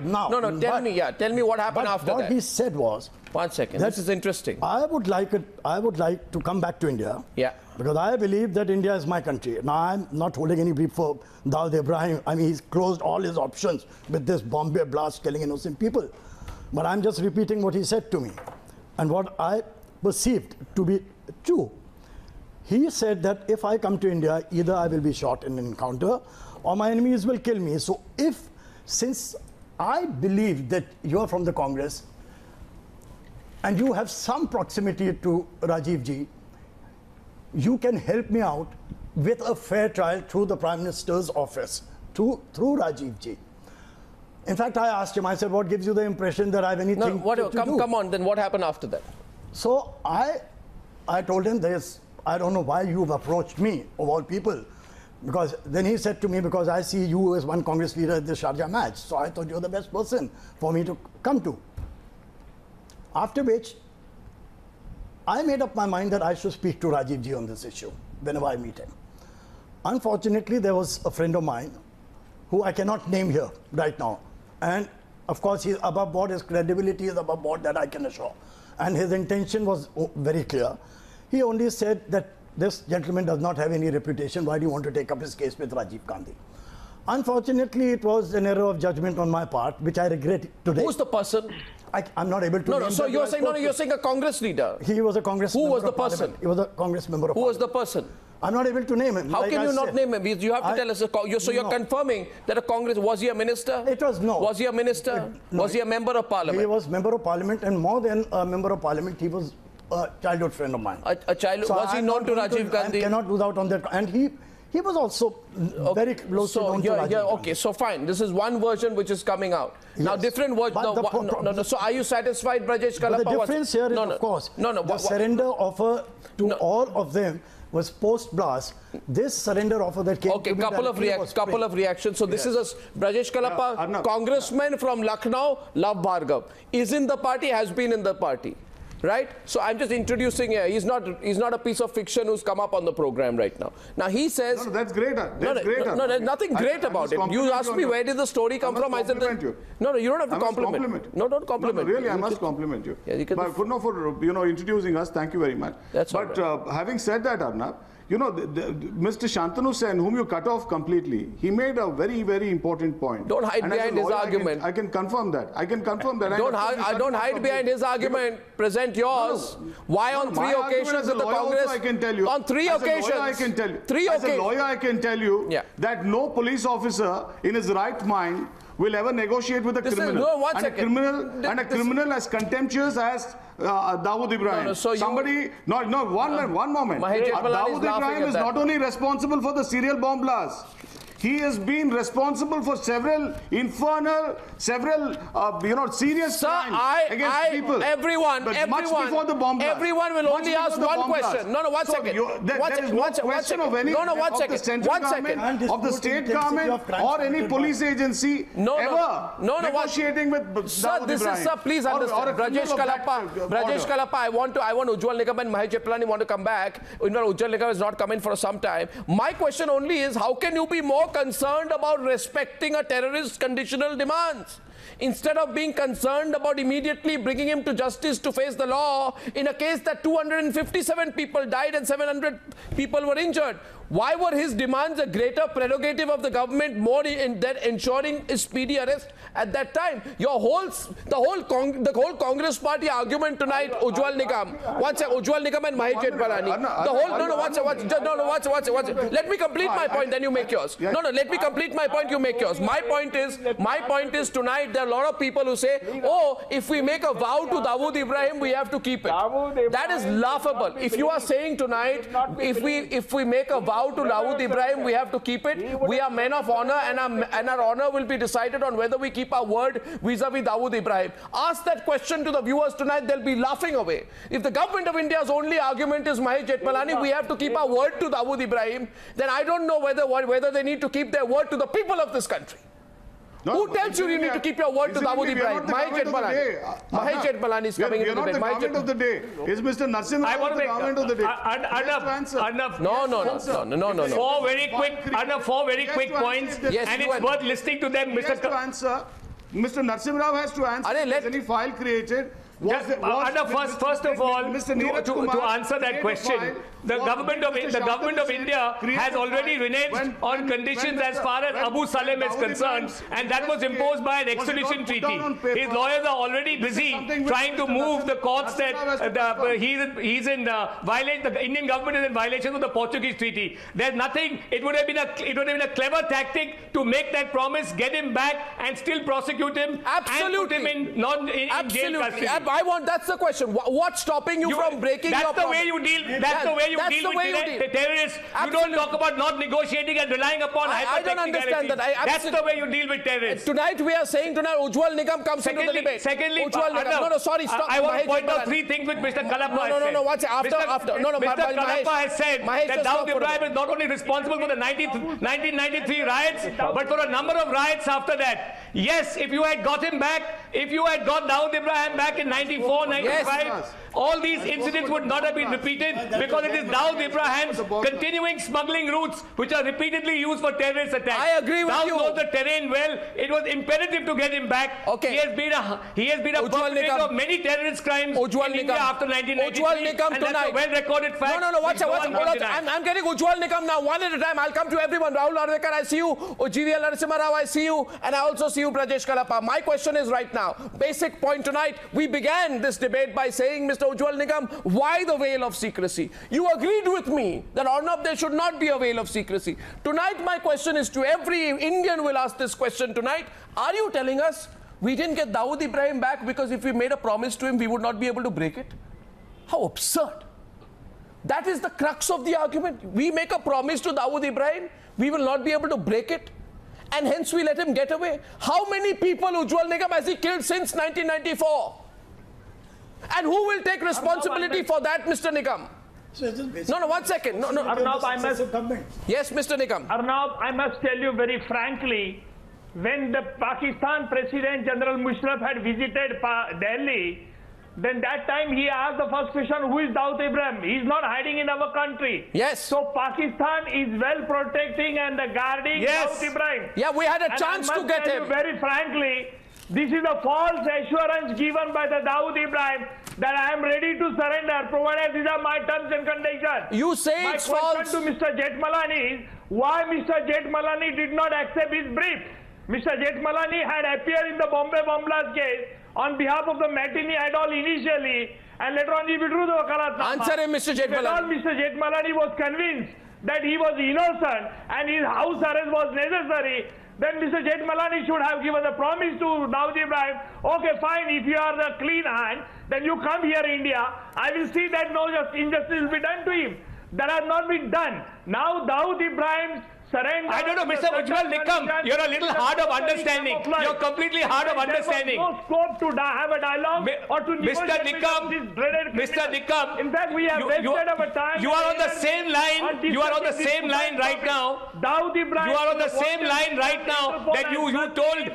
Tell me what happened after that. What he said was... 1 second, this is interesting. I would like to come back to India. Yeah. Because I believe that India is my country. Now, I'm not holding any brief for Dawood Ibrahim. I mean, he's closed all his options with this Bombay blast killing innocent people. But I'm just repeating what he said to me and what I perceived to be true. He said that if I come to India, either I will be shot in an encounter or my enemies will kill me. So since I believe that you are from the Congress and you have some proximity to Rajiv Ji, you can help me out with a fair trial through the Prime Minister's office, through Rajiv Ji. In fact, I asked him, I said, what gives you the impression that I have anything to do? Come on, then what happened after that? So I told him, I don't know why you've approached me, of all people. Because then he said to me, because I see you as one Congress leader at the Sharjah match, so I thought you're the best person for me to come to. After which, I made up my mind that I should speak to Rajiv Ji on this issue whenever I meet him. Unfortunately, there was a friend of mine who I cannot name here right now. And of course, he's above board, his credibility is above board, that I can assure. And his intention was very clear. He only said that this gentleman does not have any reputation. Why do you want to take up his case with Rajiv Gandhi? Unfortunately, it was an error of judgment on my part, which I regret today. Who's the person? I'm not able to name so you're saying a Congress leader. He was a Congress member. Who was the person? He was a Congress member of Who was the person? I'm not able to name him. How can you not name him? You have to tell us. So you're confirming that a Congress, was he a minister? It was no. Was he a minister? Was he a member of parliament? He was member of parliament, and more than a member of parliament, he was a childhood friend of mine. A childhood, so was he known to Rajiv Gandhi? I cannot lose out on that. And he was also very close to known to Rajiv Gandhi. Okay, so fine. This is one version which is coming out. Yes. Now, different version. No. So, are you satisfied, Brijesh Kalappa? The difference here is, of course, the surrender offer to all of them was post-blast. This surrender offer that came to me, couple of reactions. So this is a Brijesh Kalappa, congressman from Lucknow, love Bhargava. Is in the party, has been in the party. Right? So I'm just introducing here. He's not a piece of fiction who's come up on the program right now. Now he says... No, that's great. No, there's nothing great about it. You asked me where did the story come from. I said... No, you don't have to compliment. No, don't compliment. No, really, I must compliment you. Yeah, you can for introducing us, thank you very much. That's but having said that, Arnab, Mr. Shantanu Sen, whom you cut off completely, he made a very, very important point. Don't hide behind his argument. I can confirm that. Don't hide behind his argument. Present yours. Why on 3 occasions with the Congress? I can tell you. On 3 occasions. I can tell you. 3 occasions. As a lawyer, I can tell you that no police officer in his right mind will ever negotiate with a criminal. And a criminal as contemptuous as Dawood Ibrahim. One moment. Dawood Ibrahim is not only responsible for the serial bomb blast. He has been responsible for several infernal, serious crimes against people. Everyone will only ask one question. No, 1 second. One second. The central government, of the state government, or any police agency negotiating with Dawood Ibrahim. Sir, please understand. Brijesh Kalappa, I want Ujjwal Nikam and Mahesh Jethmalani want to come back. Ujjwal Nikam is not coming for some time. My question only is, how can you be more concerned about respecting a terrorist's conditional demands instead of being concerned about immediately bringing him to justice to face the law in a case that 257 people died and 700 people were injured? Why were his demands a greater prerogative of the government more in that ensuring his speedy arrest at that time? The whole Congress party argument tonight, Ujjwal Nikam, Ujjwal Nikam and Mahesh Jethmalani. Let me complete my point, then you make yours. Let me complete my point, you make yours. My point is tonight there are a lot of people who say, oh, if we make a vow to Dawood Ibrahim, we have to keep it. That is laughable. If you are saying tonight, if we make a vow to Dawood Ibrahim, we have to keep it. We are men of honor, and our honor will be decided on whether we keep our word vis-a-vis Dawood Ibrahim. Ask that question to the viewers tonight, they'll be laughing away. If the government of India's only argument is Mahesh Jethmalani, we have to keep our word to Dawood Ibrahim, then I don't know whether they need to keep their word to the people of this country. Who tells you need to keep your word to Dawood Ibrahim? Mahesh Jethmalani is coming in the debate. The government of the day is Mr. Narasimha, the government of the day. No. Four very quick points, and it's worth listening to them, Mr. Mr. Narasimha has to answer. Is any file created? First of all, to answer that question, the government of India has already reneged on conditions as far as Abu Salem is concerned, and that was imposed by an extradition treaty. His lawyers are already busy trying to move the courts that he's in violation. The Indian government is in violation of the Portuguese treaty. There's nothing. It would have been a clever tactic to make that promise, get him back, and still prosecute him. Absolutely. And put him in jail custody. That's the question. What's stopping you from breaking your promise? That's the way you deal with terrorists. You don't talk about not negotiating and relying upon hypotheticality. I don't understand that. That's the way you deal with terrorists. Tonight we are saying Ujjwal Nikam comes into the debate. Secondly, sorry, stop. I want to point out 3 things which Mr. Kalappa has said. Watch after. Mr. Kalappa has said that Dawood Ibrahim is not only responsible for the 1993 riots, but for a number of riots after that. Yes, if you had got him back, if you had got Dawood Ibrahim back in 94, 95, all these incidents would not have been repeated because it is Dawood Ibrahim's continuing smuggling routes which are repeatedly used for terrorist attacks. I agree with you. Dawood knows the terrain well. It was imperative to get him back. Okay. He has been a perpetrator of many terrorist crimes in India after 1993. And that's a well-recorded fact. Watch out. I'm getting Ujjwal Nikam now, one at a time. I'll come to everyone. Rahul Narvekar, I see you. GVL Narasimha Rao, I see you. And I also see you, Brijesh Kalappa. My question is right now. Basic point tonight. We began this debate by saying, Mr. Ujjwal Nikam, why the veil of secrecy? You agreed with me that Arnab, there should not be a veil of secrecy. Tonight, my question is to every Indian will ask this question tonight. Are you telling us we didn't get Dawood Ibrahim back because if we made a promise to him, we would not be able to break it? How absurd. That is the crux of the argument. We make a promise to Dawood Ibrahim, we will not be able to break it, and hence we let him get away. How many people Ujjwal Nikam has he killed since 1994? And who will take responsibility for that, Mr. Nikam? No, one second. No. Arnab, Yes, Mr. Nikam. Arnab, I must tell you very frankly, when the Pakistan President General Musharraf had visited Delhi, then that time he asked the first question, who is Dawood Ibrahim? He is not hiding in our country. Yes. So Pakistan is well protecting and guarding Dawood Ibrahim. Yeah, we had a chance to get him. Very frankly, this is a false assurance given by the Dawood Ibrahim that I am ready to surrender, provided these are my terms and conditions. You say it's false. My question to Mr. Jethmalani is, why Mr. Jethmalani did not accept his brief? Mr. Jethmalani had appeared in the Bombay bomb blast case on behalf of the Matinee idol initially, and later on he withdrew the wakalatnama. Answer him, Mr. Jethmalani. Mr. Jethmalani was convinced that he was innocent and his house arrest was necessary, then Mr. Jethmalani should have given a promise to Dawood Ibrahim, okay, fine, if you are the clean hand, then you come here India, I will see that no injustice will be done to him. That has not been done. Now Dawood Ibrahim's surrender. I don't know, Mr. Ujjwal Nikam, you're a little hard of understanding. You're completely hard of understanding. There was no scope to have a dialogue or to negotiate Mr. Nikam, in fact, we have wasted our time. You are on the same line. You are on the same line right now. Dawood Ibrahim. You are on the same line right now that you told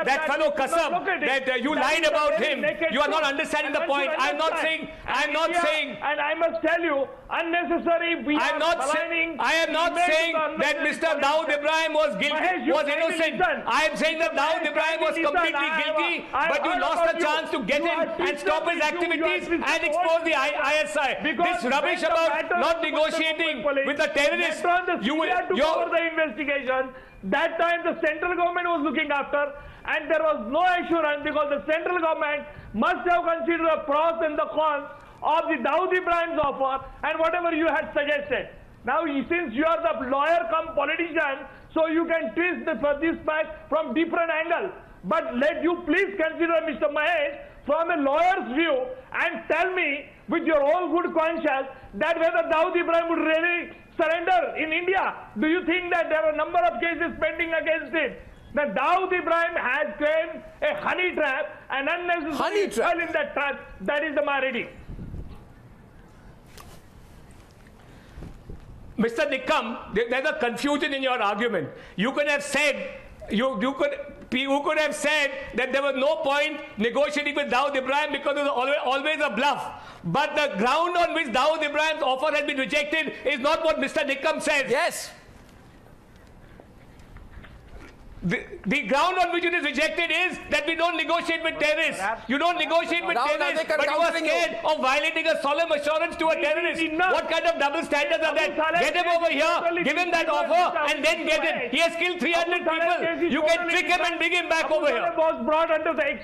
that fellow Kasam that you lied about him. You are not understanding the point. I'm not saying. And I must tell you, unnecessary. I am not saying that Mr. Dawood Ibrahim was guilty, was innocent. I am saying that Dawood Ibrahim was completely guilty, but you lost the chance to get him and stop his activities and expose the ISI. This rubbish about not negotiating with the terrorists. You will cover the investigation. That time the central government was looking after, and there was no assurance because the central government must have considered the pros and the cons of the Dawood Ibrahim's offer and whatever you had suggested. Now, since you are the lawyer come politician, so you can twist this back from different angle. But let you please consider Mr. Mahesh from a lawyer's view and tell me with your own good conscience that whether Dawood Ibrahim would really surrender in India. Do you think that there are a number of cases pending against him? That Dawood Ibrahim has claimed a honey trap and unnecessarily fell in that trap. That is my reading. Mr. Nikam, there's a confusion in your argument. You could have said, you could have said that there was no point negotiating with Dawood Ibrahim because it was always a bluff. But the ground on which Dawood Ibrahim's offer has been rejected is not what Mr. Nikam says. Yes. The ground on which it is rejected is that we don't negotiate with terrorists. You don't negotiate with terrorists, but you are scared of violating a solemn assurance to a terrorist. What kind of double standards are that? Get him over here, give him that offer, and then get him. He has killed 300 people. You can trick him and bring him back over here. Was brought under the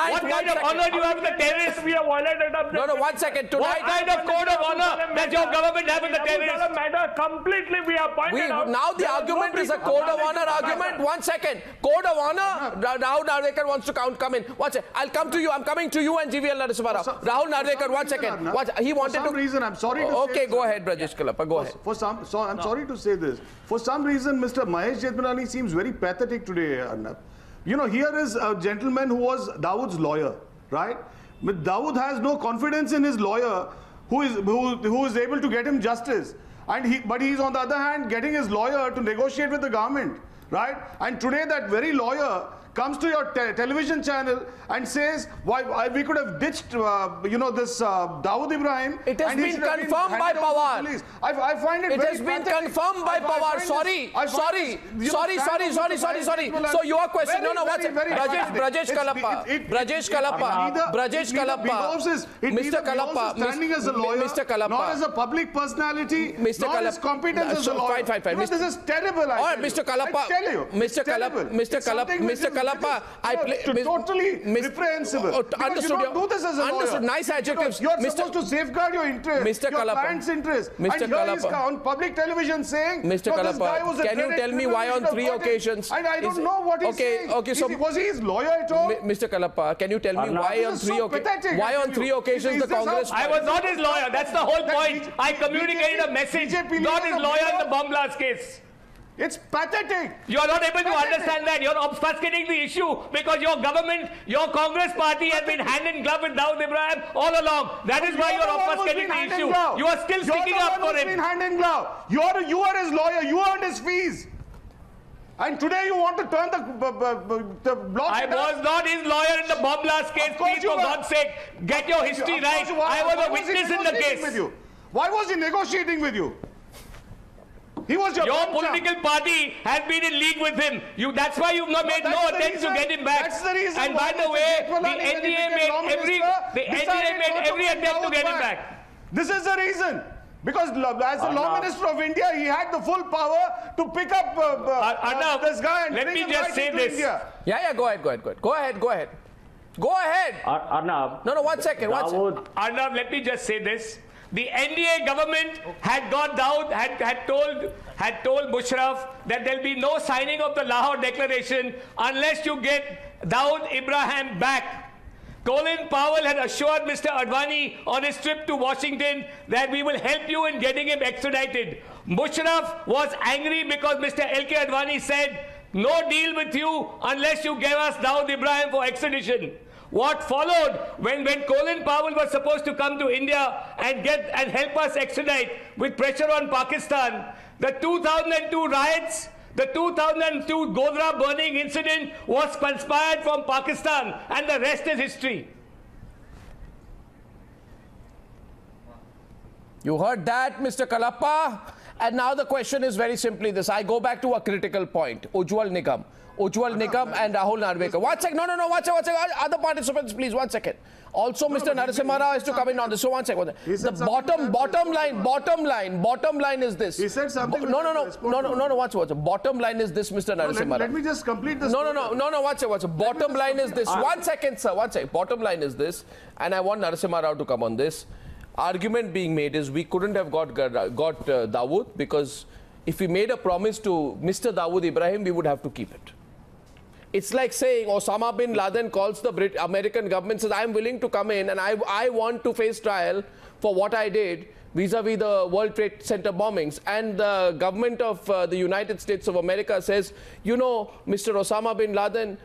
what kind of honor do you have with the terrorists? We have violated no, 1 second. What kind of code of honor does your government have with the terrorists? Completely we have pointed out. Now the argument is a code of honor argument. 1 second. Code of honor. Rahul Narvekar wants to come in. Watch it. I'll come to you. I'm coming to you and GVL Narasimha. Rahul Narvekar, 1 second. Watch. He wanted to. For some reason, I'm sorry to say. Okay, go ahead, Brijesh Kalappa. Go ahead. I'm sorry to say this. For some reason, Mr. Mahesh Jethmalani seems very pathetic today, Arnab. You know, here is a gentleman who was Dawood's lawyer, right? But Dawood has no confidence in his lawyer, who is able to get him justice, but he's on the other hand getting his lawyer to negotiate with the government. Right? And today that very lawyer comes to your television channel and says, why we could have ditched, this Dawood Ibrahim. It has been confirmed by Pawar. I find it very has been confirmed by Pawar. Sorry. So your question, what's it? Brajesh Kalappa. Mr. Kalappa. Standing as a lawyer, Mr. Kalappa. not as a public personality, not as competence as a lawyer. Fine. This is terrible. All right, Mr. Kalappa. I tell you. Mr. Kalappa. Kalappa, totally reprehensible. Understood. You don't do this as a lawyer. Nice adjectives. You're supposed to safeguard your interest, your client's interest. Mr. And here he's on public television saying, Mr. Kalappa, can you tell me why on 3 occasions? And I don't know what he's saying. Okay, so was he his lawyer at all? Mr. Kalappa, can you tell me why on 3 occasions the Congress? I was not his lawyer. That's the whole point. I communicated a message. Not his lawyer in the bomb blast case. It's pathetic. You are not able to understand that. You're obfuscating the issue because your government, your Congress party has been hand in glove with Dawood Ibrahim all along. That is why you're obfuscating the issue. You are still sticking up for him. Hand in glove. You are his lawyer. You earned his fees. And today you want to turn the block. I was not his lawyer in the bomb blast case. Please, for God's sake, get your history right. I was a witness in the case. Why was he negotiating with you? He was your political party has been in league with him. That's why you've not made no attempt to get him back. That's the reason. And by the way, the NDA made every attempt to get him back. This is the reason. Because as the Law Minister of India, he had the full power to pick up this guy and let me just say this. Yeah, go ahead. Go ahead. Arnab. No, 1 second. Arnab, let me just say this. The NDA government had got Dawood, had told Musharraf that there'll be no signing of the Lahore Declaration unless you get Dawood Ibrahim back. Colin Powell had assured Mr. Advani on his trip to Washington that we will help you in getting him extradited. Musharraf was angry because Mr. L.K. Advani said, no deal with you unless you give us Dawood Ibrahim for extradition. What followed when Colin Powell was supposed to come to India and help us extradite with pressure on Pakistan, the 2002 riots, the 2002 Godhra burning incident was conspired from Pakistan, and the rest is history. You heard that, Mr. Kalappa? And now the question is very simply this. I go back to a critical point. Ujjwal Nikam and Rahul Narvekar. 1 second. No, 1 second. Other participants, please, 1 second. Also, Mr. Narasimha has to come in on this. So 1 second. The bottom line is this. He said something. No, what's bottom line is this, Mr. Narasimha. Let me just complete this. No, 1 second. Bottom line is this. 1 second, sir. 1 second. Bottom line is this, and I want Narasimha to come on this. Argument being made is we couldn't have got Dawood because if we made a promise to Mr. Dawood Ibrahim, we would have to keep it. It's like saying Osama bin Laden calls the American government, says, I'm willing to come in and I want to face trial for what I did vis-a-vis the World Trade Center bombings. And the government of the United States of America says, you know, Mr. Osama bin Laden,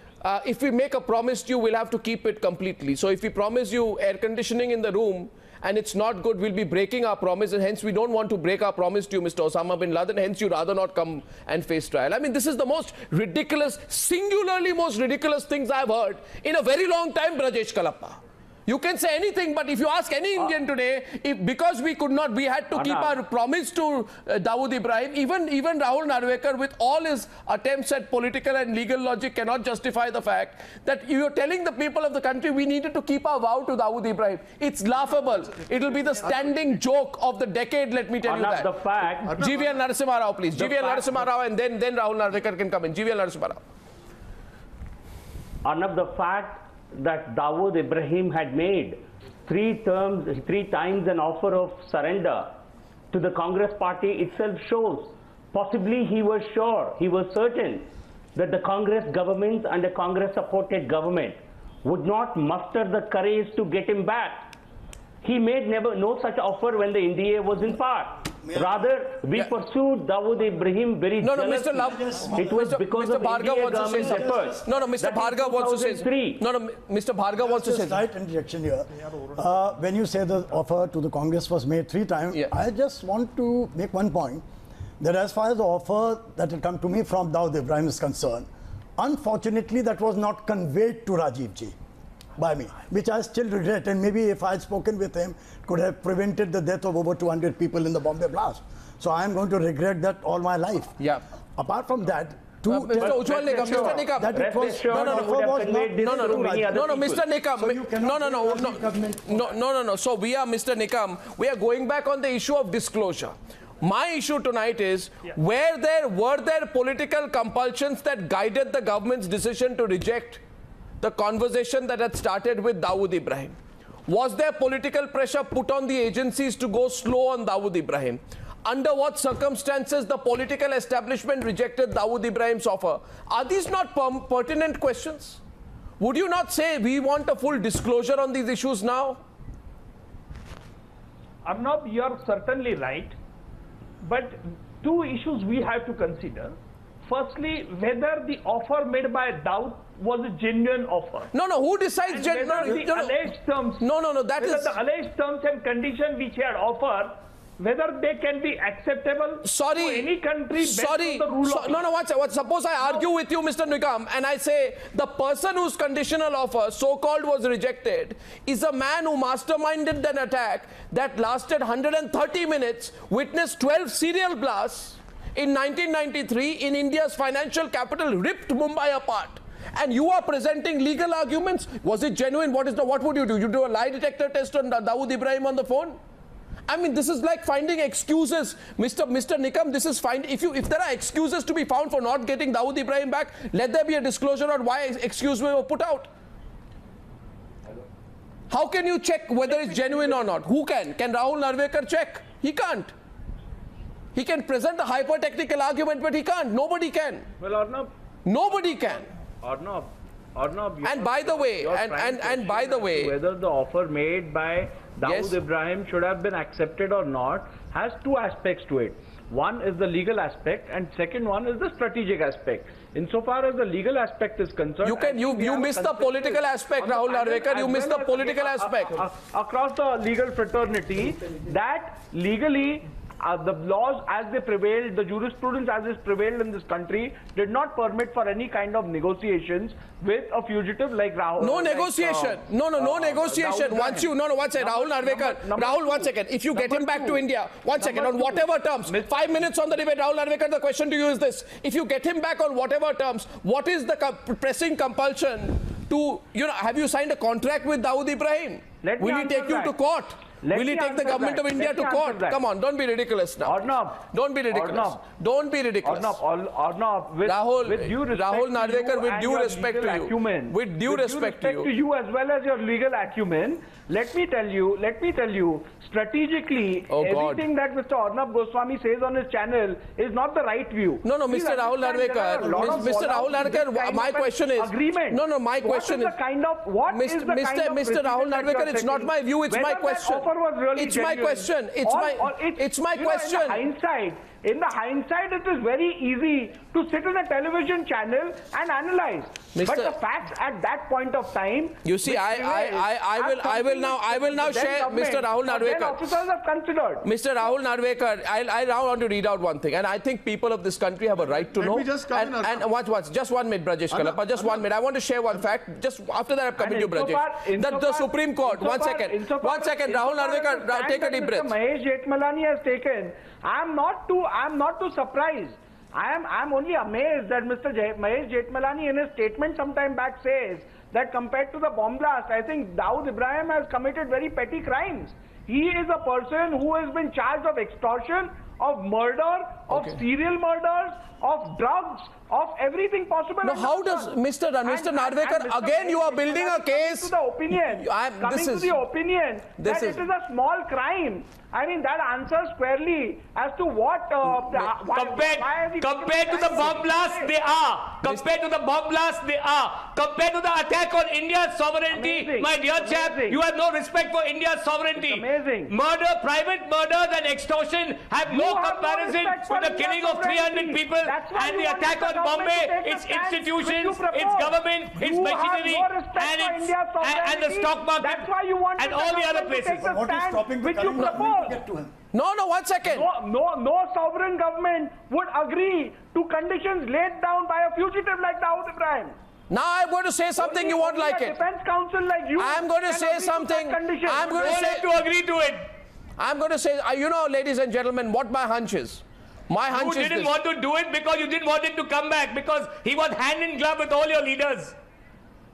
if we make a promise to you, we'll have to keep it completely. So if we promise you air conditioning in the room, and it's not good, we'll be breaking our promise, and hence we don't want to break our promise to you, Mr. Osama bin Laden, hence you'd rather not come and face trial. I mean, this is the most ridiculous, singularly most ridiculous things I've heard in a very long time, Brijesh Kalappa. You can say anything, but if you ask any Indian today, because we could not, we had to keep our promise to Dawood Ibrahim, even Rahul Narvekar, with all his attempts at political and legal logic, cannot justify the fact that you're telling the people of the country we needed to keep our vow to Dawood Ibrahim. It's laughable. It'll be the standing joke of the decade, let me tell you that. The fact. GVL Narasimha Rao, please. GVL Narasimha Rao, and then Rahul Narvekar can come in. GVL Narasimha Rao. Arnab, the fact that Dawood Ibrahim had made three times an offer of surrender to the Congress party itself shows possibly he was sure, he was certain that the Congress government and the Congress supported government would not muster the courage to get him back. He made no such offer when the NDA was in power. Rather, we pursued Dawood Ibrahim very jealously. Mr. Love, it was because of India government's efforts. Mr. Bhargava wants to say. Mr. Bhargava wants to say. Slight interjection here. When you say the offer to the Congress was made 3 times, I just want to make one point. That as far as the offer that had come to me from Dawood Ibrahim is concerned, unfortunately that was not conveyed to Rajiv ji by me, which I still regret, and maybe if I had spoken with him, could have prevented the death of over 200 people in the Bombay blast. So I am going to regret that all my life. Yeah. Apart from that, Mr. Ujjwal Nikam, Mr. Nikam. That it was, Mr. Nikam. No. So we are, Mr. Nikam, we are going back on the issue of disclosure. My issue tonight is, were there political compulsions that guided the government's decision to reject the conversation that had started with Dawood Ibrahim? Was there political pressure put on the agencies to go slow on Dawood Ibrahim? Under what circumstances the political establishment rejected Dawood Ibrahim's offer? Are these not pertinent questions? Would you not say we want a full disclosure on these issues now? Arnab, you are certainly right. But two issues we have to consider. Firstly, whether the offer made by Dawood was a genuine offer. No, who decides the alleged terms? The alleged terms and conditions which he had offered, whether they can be acceptable to any country based on the rule of law. Suppose I argue with you, Mr. Nikam, and I say the person whose conditional offer, so-called, was rejected is a man who masterminded an attack that lasted 130 minutes, witnessed 12 serial blasts in 1993 in India's financial capital, ripped Mumbai apart. And you are presenting legal arguments. Was it genuine? What would you do? You do a lie detector test on Dawood Ibrahim on the phone? I mean, this is like finding excuses. Mr. Nikam, this is fine. If there are excuses to be found for not getting Dawood Ibrahim back, let there be a disclosure on why excuses were put out. How can you check whether it's genuine or not? Who can? Can Rahul Narvekar check? He can't. He can present a hyper-technical argument, but he can't. Nobody can. Well, Arnab. Nobody can. Arnab, and by the way, whether the offer made by Dawood Ibrahim should have been accepted or not has two aspects to it. One is the legal aspect, and second one is the strategic aspect. Insofar as the legal aspect is concerned, you missed the political aspect, Rahul Narvekar. You missed the political aspect. Across the legal fraternity, that legally the laws as they prevailed, the jurisprudence as it prevailed in this country did not permit for any kind of negotiations with a fugitive like Rahul. No negotiation. No negotiation. Once you, one second, Rahul Narvekar. Rahul, 1 second. If you get him back to India, 1 second, on whatever terms, 5 minutes on the debate, Rahul Narvekar, the question to you is this. If you get him back on whatever terms, what is the pressing compulsion to, have you signed a contract with Dawood Ibrahim? Will he take you to court? Will he take the government of India to court? Come on, don't be ridiculous now. Arnab. Don't be ridiculous. Don't be ridiculous. Arnab, with due respect Rahul Narvekar, with due respect to you. Acumen, with due respect to you as well as your legal acumen, let me tell you, strategically, everything that Mr. Arnab Goswami says on his channel is not the right view. No, Mr. Rahul Narvekar. Mr. Rahul Narvekar, my question is... Agreement. No, my question is... Mr. Rahul Narvekar, it's not my view, it's my question. It's my question. It's my question. In the hindsight, it is very easy to sit on a television channel and analyze. But the facts at that point of time. You see, I will now share, Mr. Rahul Narvekar. Officers have considered. Mr. Rahul Narvekar, I now want to read out one thing, and I think people of this country have a right to know. And watch, just 1 minute, Brijesh Kalappa, just 1 minute. I want to share one fact. Just after that, I'm coming to you, Brijesh. The Supreme Court. 1 second, Rahul Narvekar, take a deep breath. Mahesh Jethmalani has taken. I'm not too surprised. I'm only amazed that Mr. Mahesh Jethmalani in his statement sometime back says that compared to the bomb blast, I think Dawood Ibrahim has committed very petty crimes. He is a person who has been charged of extortion, of murder, of serial murders, of drugs, of everything possible. Now, how does Mr. Narvekar, again you are building a case. Coming to the opinion that it is a small crime. I mean, that answers squarely as to what... compared to the bomb blast, they are. Compared to the bomb blast, they are. Compared to the attack on India's sovereignty, my dear chap, you have no respect for India's sovereignty. Amazing. Murder, private murders and extortion have no comparison with the killing of 300 people and the attack on Bombay, its institutions, its government, its machinery, and the stock market, and all the other places. What is stopping the current government to get to him? No, 1 second. No sovereign government would agree to conditions laid down by a fugitive like Dawood Ibrahim. Now I'm going to say something you won't like it. Defense counsel like you. I'm going to say something. I'm going to say to agree to it. I'm going to say, ladies and gentlemen, what my hunch is. My hunch is you didn't want to do it because you didn't want him to come back, because he was hand in glove with all your leaders.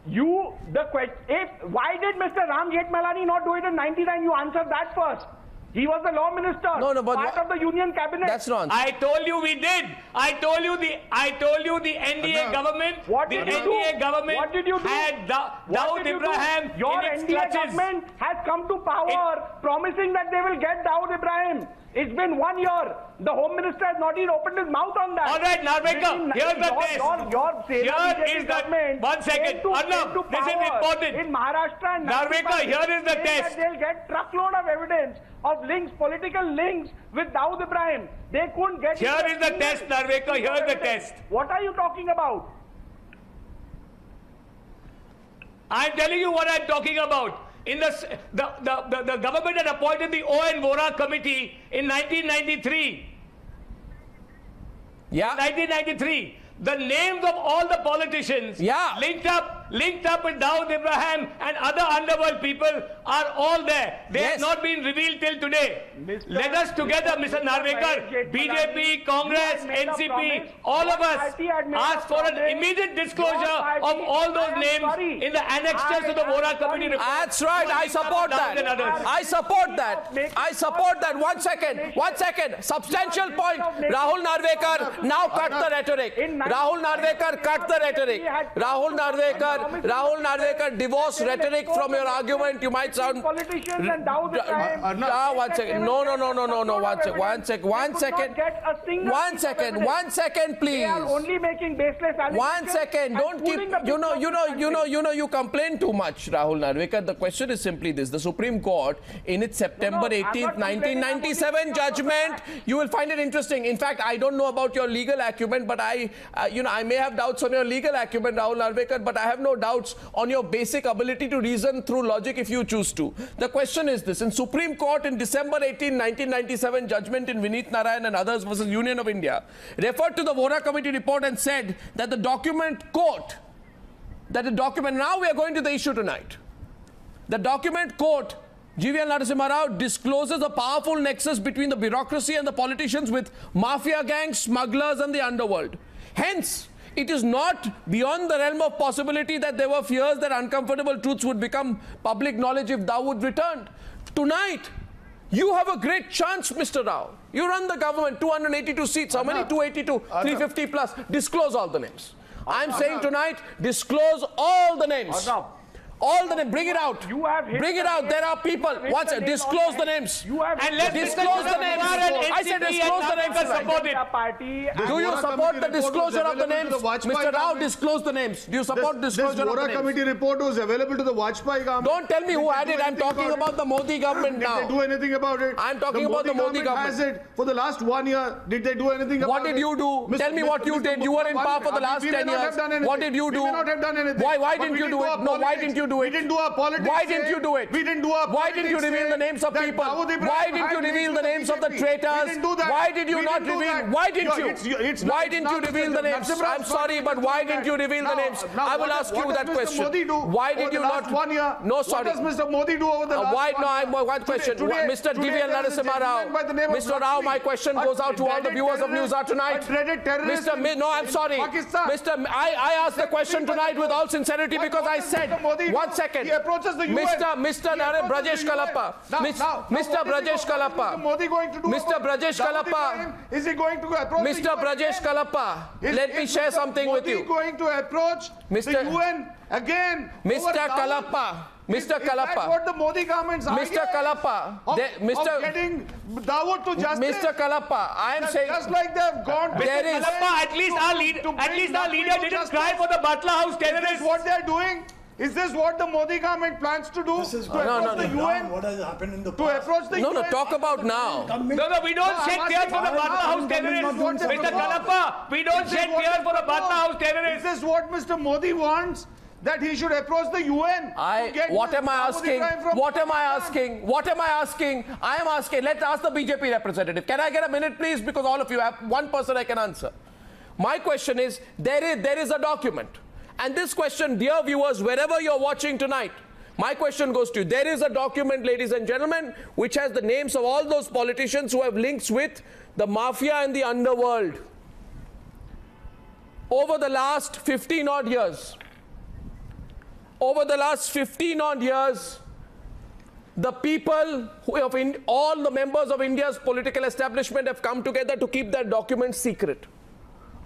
Why did Mr. Ram Jethmalani not do it in 99? You answer that first. He was the law minister, part of the union cabinet. That's nonsense. I told you we did. I told you the NDA government. What did you do? What did you do? Had Dawood Ibrahim Your in its NDA clutches. government has come to power promising that they will get Dawood Ibrahim. It's been 1 year. The Home Minister has not even opened his mouth on that. All right, Narvekar, here's the test. Here is the... One second. Arnab, this is important. In Maharashtra and Narvekar, here is the test. They'll get truckload of evidence of links, political links with Dawood Ibrahim. They couldn't get... Here is the test, Narvekar. Here is the test. What are you talking about? I'm telling you what I'm talking about. In the government had appointed the O.N. Vora committee in 1993. Yeah. 1993. The names of all the politicians linked up with Dawood Ibrahim and other underworld people are all there. They have not been revealed till today. Let us together, Mr. Narvekar, BJP, Congress, NCP, all of us ask for an immediate disclosure of all those names in the annexures to the Vora Committee report. That's right. I support that. I support that. I support that. 1 second. 1 second. Substantial point. Rahul Narvekar, now cut the rhetoric. Rahul Narvekar, cut the rhetoric. Rahul Narvekar, divorce rhetoric from your argument. You might sound... Politicians and Dawood Ibrahim. 1 second. No. 1 second. 1 second. 1 second, please. They are only making baseless allegations. 1 second. Don't keep... You complain too much, Rahul Narvekar. The question is simply this. The Supreme Court, in its September 18th, 1997 judgment, you will find it interesting. In fact, I don't know about your legal acumen, but I may have doubts on your legal acumen, Rahul Narvekar, but I have no doubts on your basic ability to reason through logic if you choose to. The question is this. In Supreme Court in December 18, 1997 judgment in Vineet Narayan and others versus Union of India referred to the Vora Committee report and said that the document, quote, now we are going to the issue tonight. The document, quote, GVL Narasimha Rao discloses a powerful nexus between the bureaucracy and the politicians with mafia gangs, smugglers and the underworld. Hence, it is not beyond the realm of possibility that there were fears that uncomfortable truths would become public knowledge if Dawood returned. Tonight, you have a great chance, Mr. Rao. You run the government, 282 seats. How many? 282, 350 plus. Disclose all the names. I'm saying tonight, disclose all the names. All the names, bring it out. Bring it out. There are people. Once disclose the names. And let's disclose the names. I said disclose the names. Do you support the disclosure of the names? Mr. Rao, disclose the names. Do you support disclosure of the names? This Vora committee report was available to the Vajpayee government. Don't tell me who had it. I'm talking about the Modi government now. Did they do anything about it? I'm talking about the Modi government. Has it for the last 1 year. Did they do anything about it? What did you do? Tell me what you did. You were in power for the last 10 years. What did you do? We may not have done anything. Why didn't you do it? No, why didn't you do it? We didn't do our politics. Why didn't you do it? We didn't do our politics. Why didn't you reveal the names of people? Why didn't you reveal the names of the traitors? Why did you not reveal? Why didn't you? Why didn't you reveal the names? I'm sorry, but why didn't you reveal the names? I will ask you that question. Why did you not? 1 year. No, sorry. What does Mr. Modi do over the last 1 year? Why? No, one question. Mr. GVL Narasimha Rao. Mr. Rao, my question goes out to all the viewers of Newshour tonight. Mr. No, I'm sorry. Mr. I asked the question tonight with all sincerity because I said, 1 second. He approaches the UN. Mr. Brijesh Kalappa. Mr. Brijesh Kalappa. Mr. Brijesh Kalappa. Is he going to approach Mr. Brijesh Kalappa. Let me share something with you. Is he going to approach the UN again? Mr. Kalappa. Mr. Kalappa. What the Modi government's Mr. Kalappa. of getting Dawood to justice. Mr. Kalappa, I am saying just like they have gone. Mr. Kalappa, at least our leader didn't cry for the Butler House terrorists. Is this what they are doing? Is this what the Modi government plans to do? This is to approach the UN? What has happened in the to past? approach the UN? No, talk about now. No, we don't shed tears for the Butler House terrorists. Mr. Kalappa, we don't shed tears for the Butler House terrorists. Is this what Mr. Modi wants? That he should approach the UN? What am I asking? What am I asking? What am I asking? I am asking, let's ask the BJP representative. Can I get a minute, please? Because all of you have one person I can answer. My question is, there is a document. And this question, dear viewers, wherever you're watching tonight, my question goes to you. There is a document, ladies and gentlemen, which has the names of all those politicians who have links with the mafia and the underworld. Over the last 15 odd years, The people all the members of India's political establishment have come together to keep that document secret.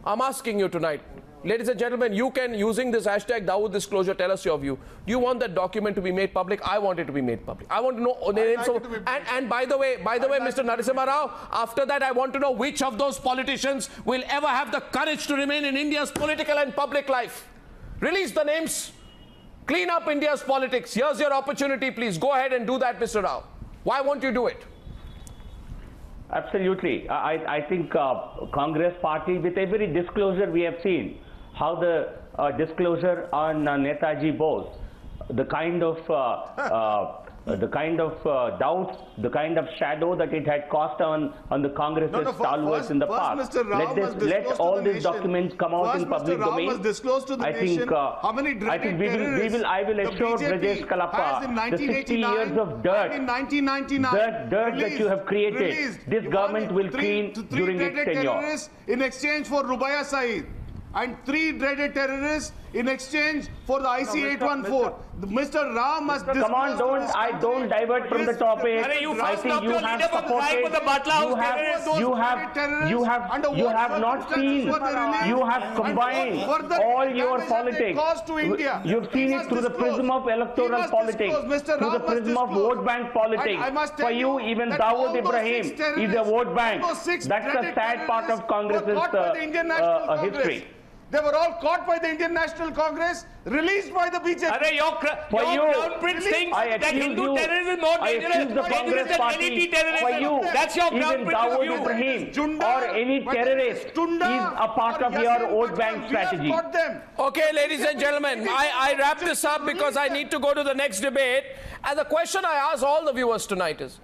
I'm asking you tonight, ladies and gentlemen, you can, using this hashtag Dawood Disclosure, tell us your view. Do you want that document to be made public? I want it to be made public. I want to know the names of, and by the way, Mr. Narasimha Rao, after that I want to know which of those politicians will ever have the courage to remain in India's political and public life. Release the names. Clean up India's politics. Here's your opportunity, please. Go ahead and do that, Mr. Rao. Why won't you do it? Absolutely. I think Congress party, with every disclosure we have seen, how the disclosure on Netaji Bose, the kind of doubt, the kind of shadow that it had cast on the Congress's stalwarts in the past. Let all these documents come out in public domain. I think I will assure Brijesh Kalappa the 60 years of dirt that you have created, this government will clean during its tenure. In exchange for Rubaya Saeed, and 3 dreaded terrorists in exchange for the IC-814. Mr. Ram must disclose. Come on, don't divert from the topic. I think you have supported. You have not seen. You have combined all your politics. You've seen it through the prism of electoral politics, through the prism of vote bank politics. For you, even Dawood Ibrahim is a vote bank. That's the sad part of Congress's history. They were all caught by the Indian National Congress, released by the BJP. Your crown prince thinks that Hindu terrorism is more dangerous than any terrorism. For you, that's your crown even Dawood Ibrahim or any terrorist is a part of your vote bank strategy. Okay, ladies and gentlemen, I wrap this up because I need to go to the next debate. And the question I ask all the viewers tonight is,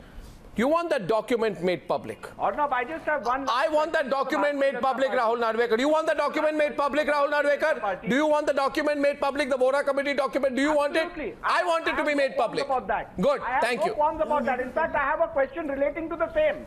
you want that document made public? Arnab, I just have one. I want that document made public, Rahul Narvekar. Do you want the document made public, Rahul Narvekar? Do you want the document made public, the Vora Committee document? Do you want it? I want it to be made public. About that. Good, thank you. I have no qualms about that. In fact, I have a question relating to the same.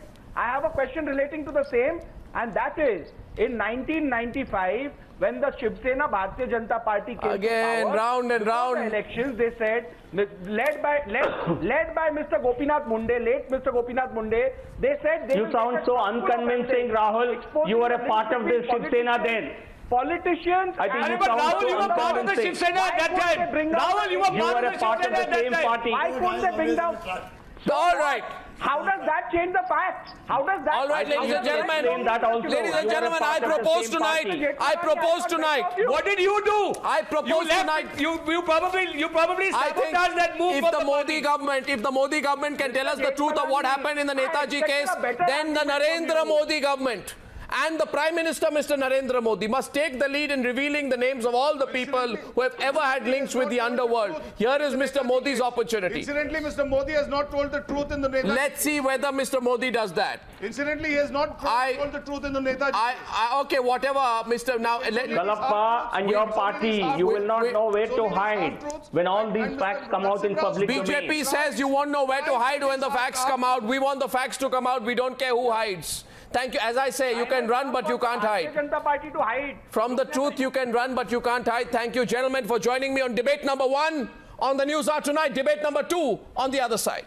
And that is, in 1995, when the Shiv Sena Bharatiya Janata Party came to power, round and round the elections, they said, led by Mr. Gopinath Munde, late Mr. Gopinath Munde, they said they you sound so unconvincing, Rahul. You were a part of the Shiv Sena then. Politicians. I think you sound Rahul, so you were part of the Shiv Sena at that time. Rahul, you were part of the same party. Why couldn't they bring down? All right. How does that change the facts? How does that? All right, ladies and gentlemen. Ladies and gentlemen, I propose tonight. What did you do? I propose tonight. You probably sabotaged that move. If the Modi government can tell us the truth of what happened in the Netaji case, then the Narendra Modi government and the Prime Minister, Mr. Narendra Modi, must take the lead in revealing the names of all the people who have ever had links with the underworld. Here is Mr. Modi's opportunity. Incidentally, Mr. Modi has not told the truth in the Netaji. Let's see whether Mr. Modi does that. Incidentally, he has not told the truth in the Netaji. Okay, whatever, Mr. Now, Kalappa and your party, you will not know where to hide when all these facts come out in public domain. BJP says you won't know where to hide when the facts come out. We want the facts to come out. We don't care who hides. Thank you. As I say, you can run, but you can't hide. From the truth, you can run, but you can't hide. Thank you, gentlemen, for joining me on debate number 1 on the Newshour Tonight. Debate number 2 on the other side.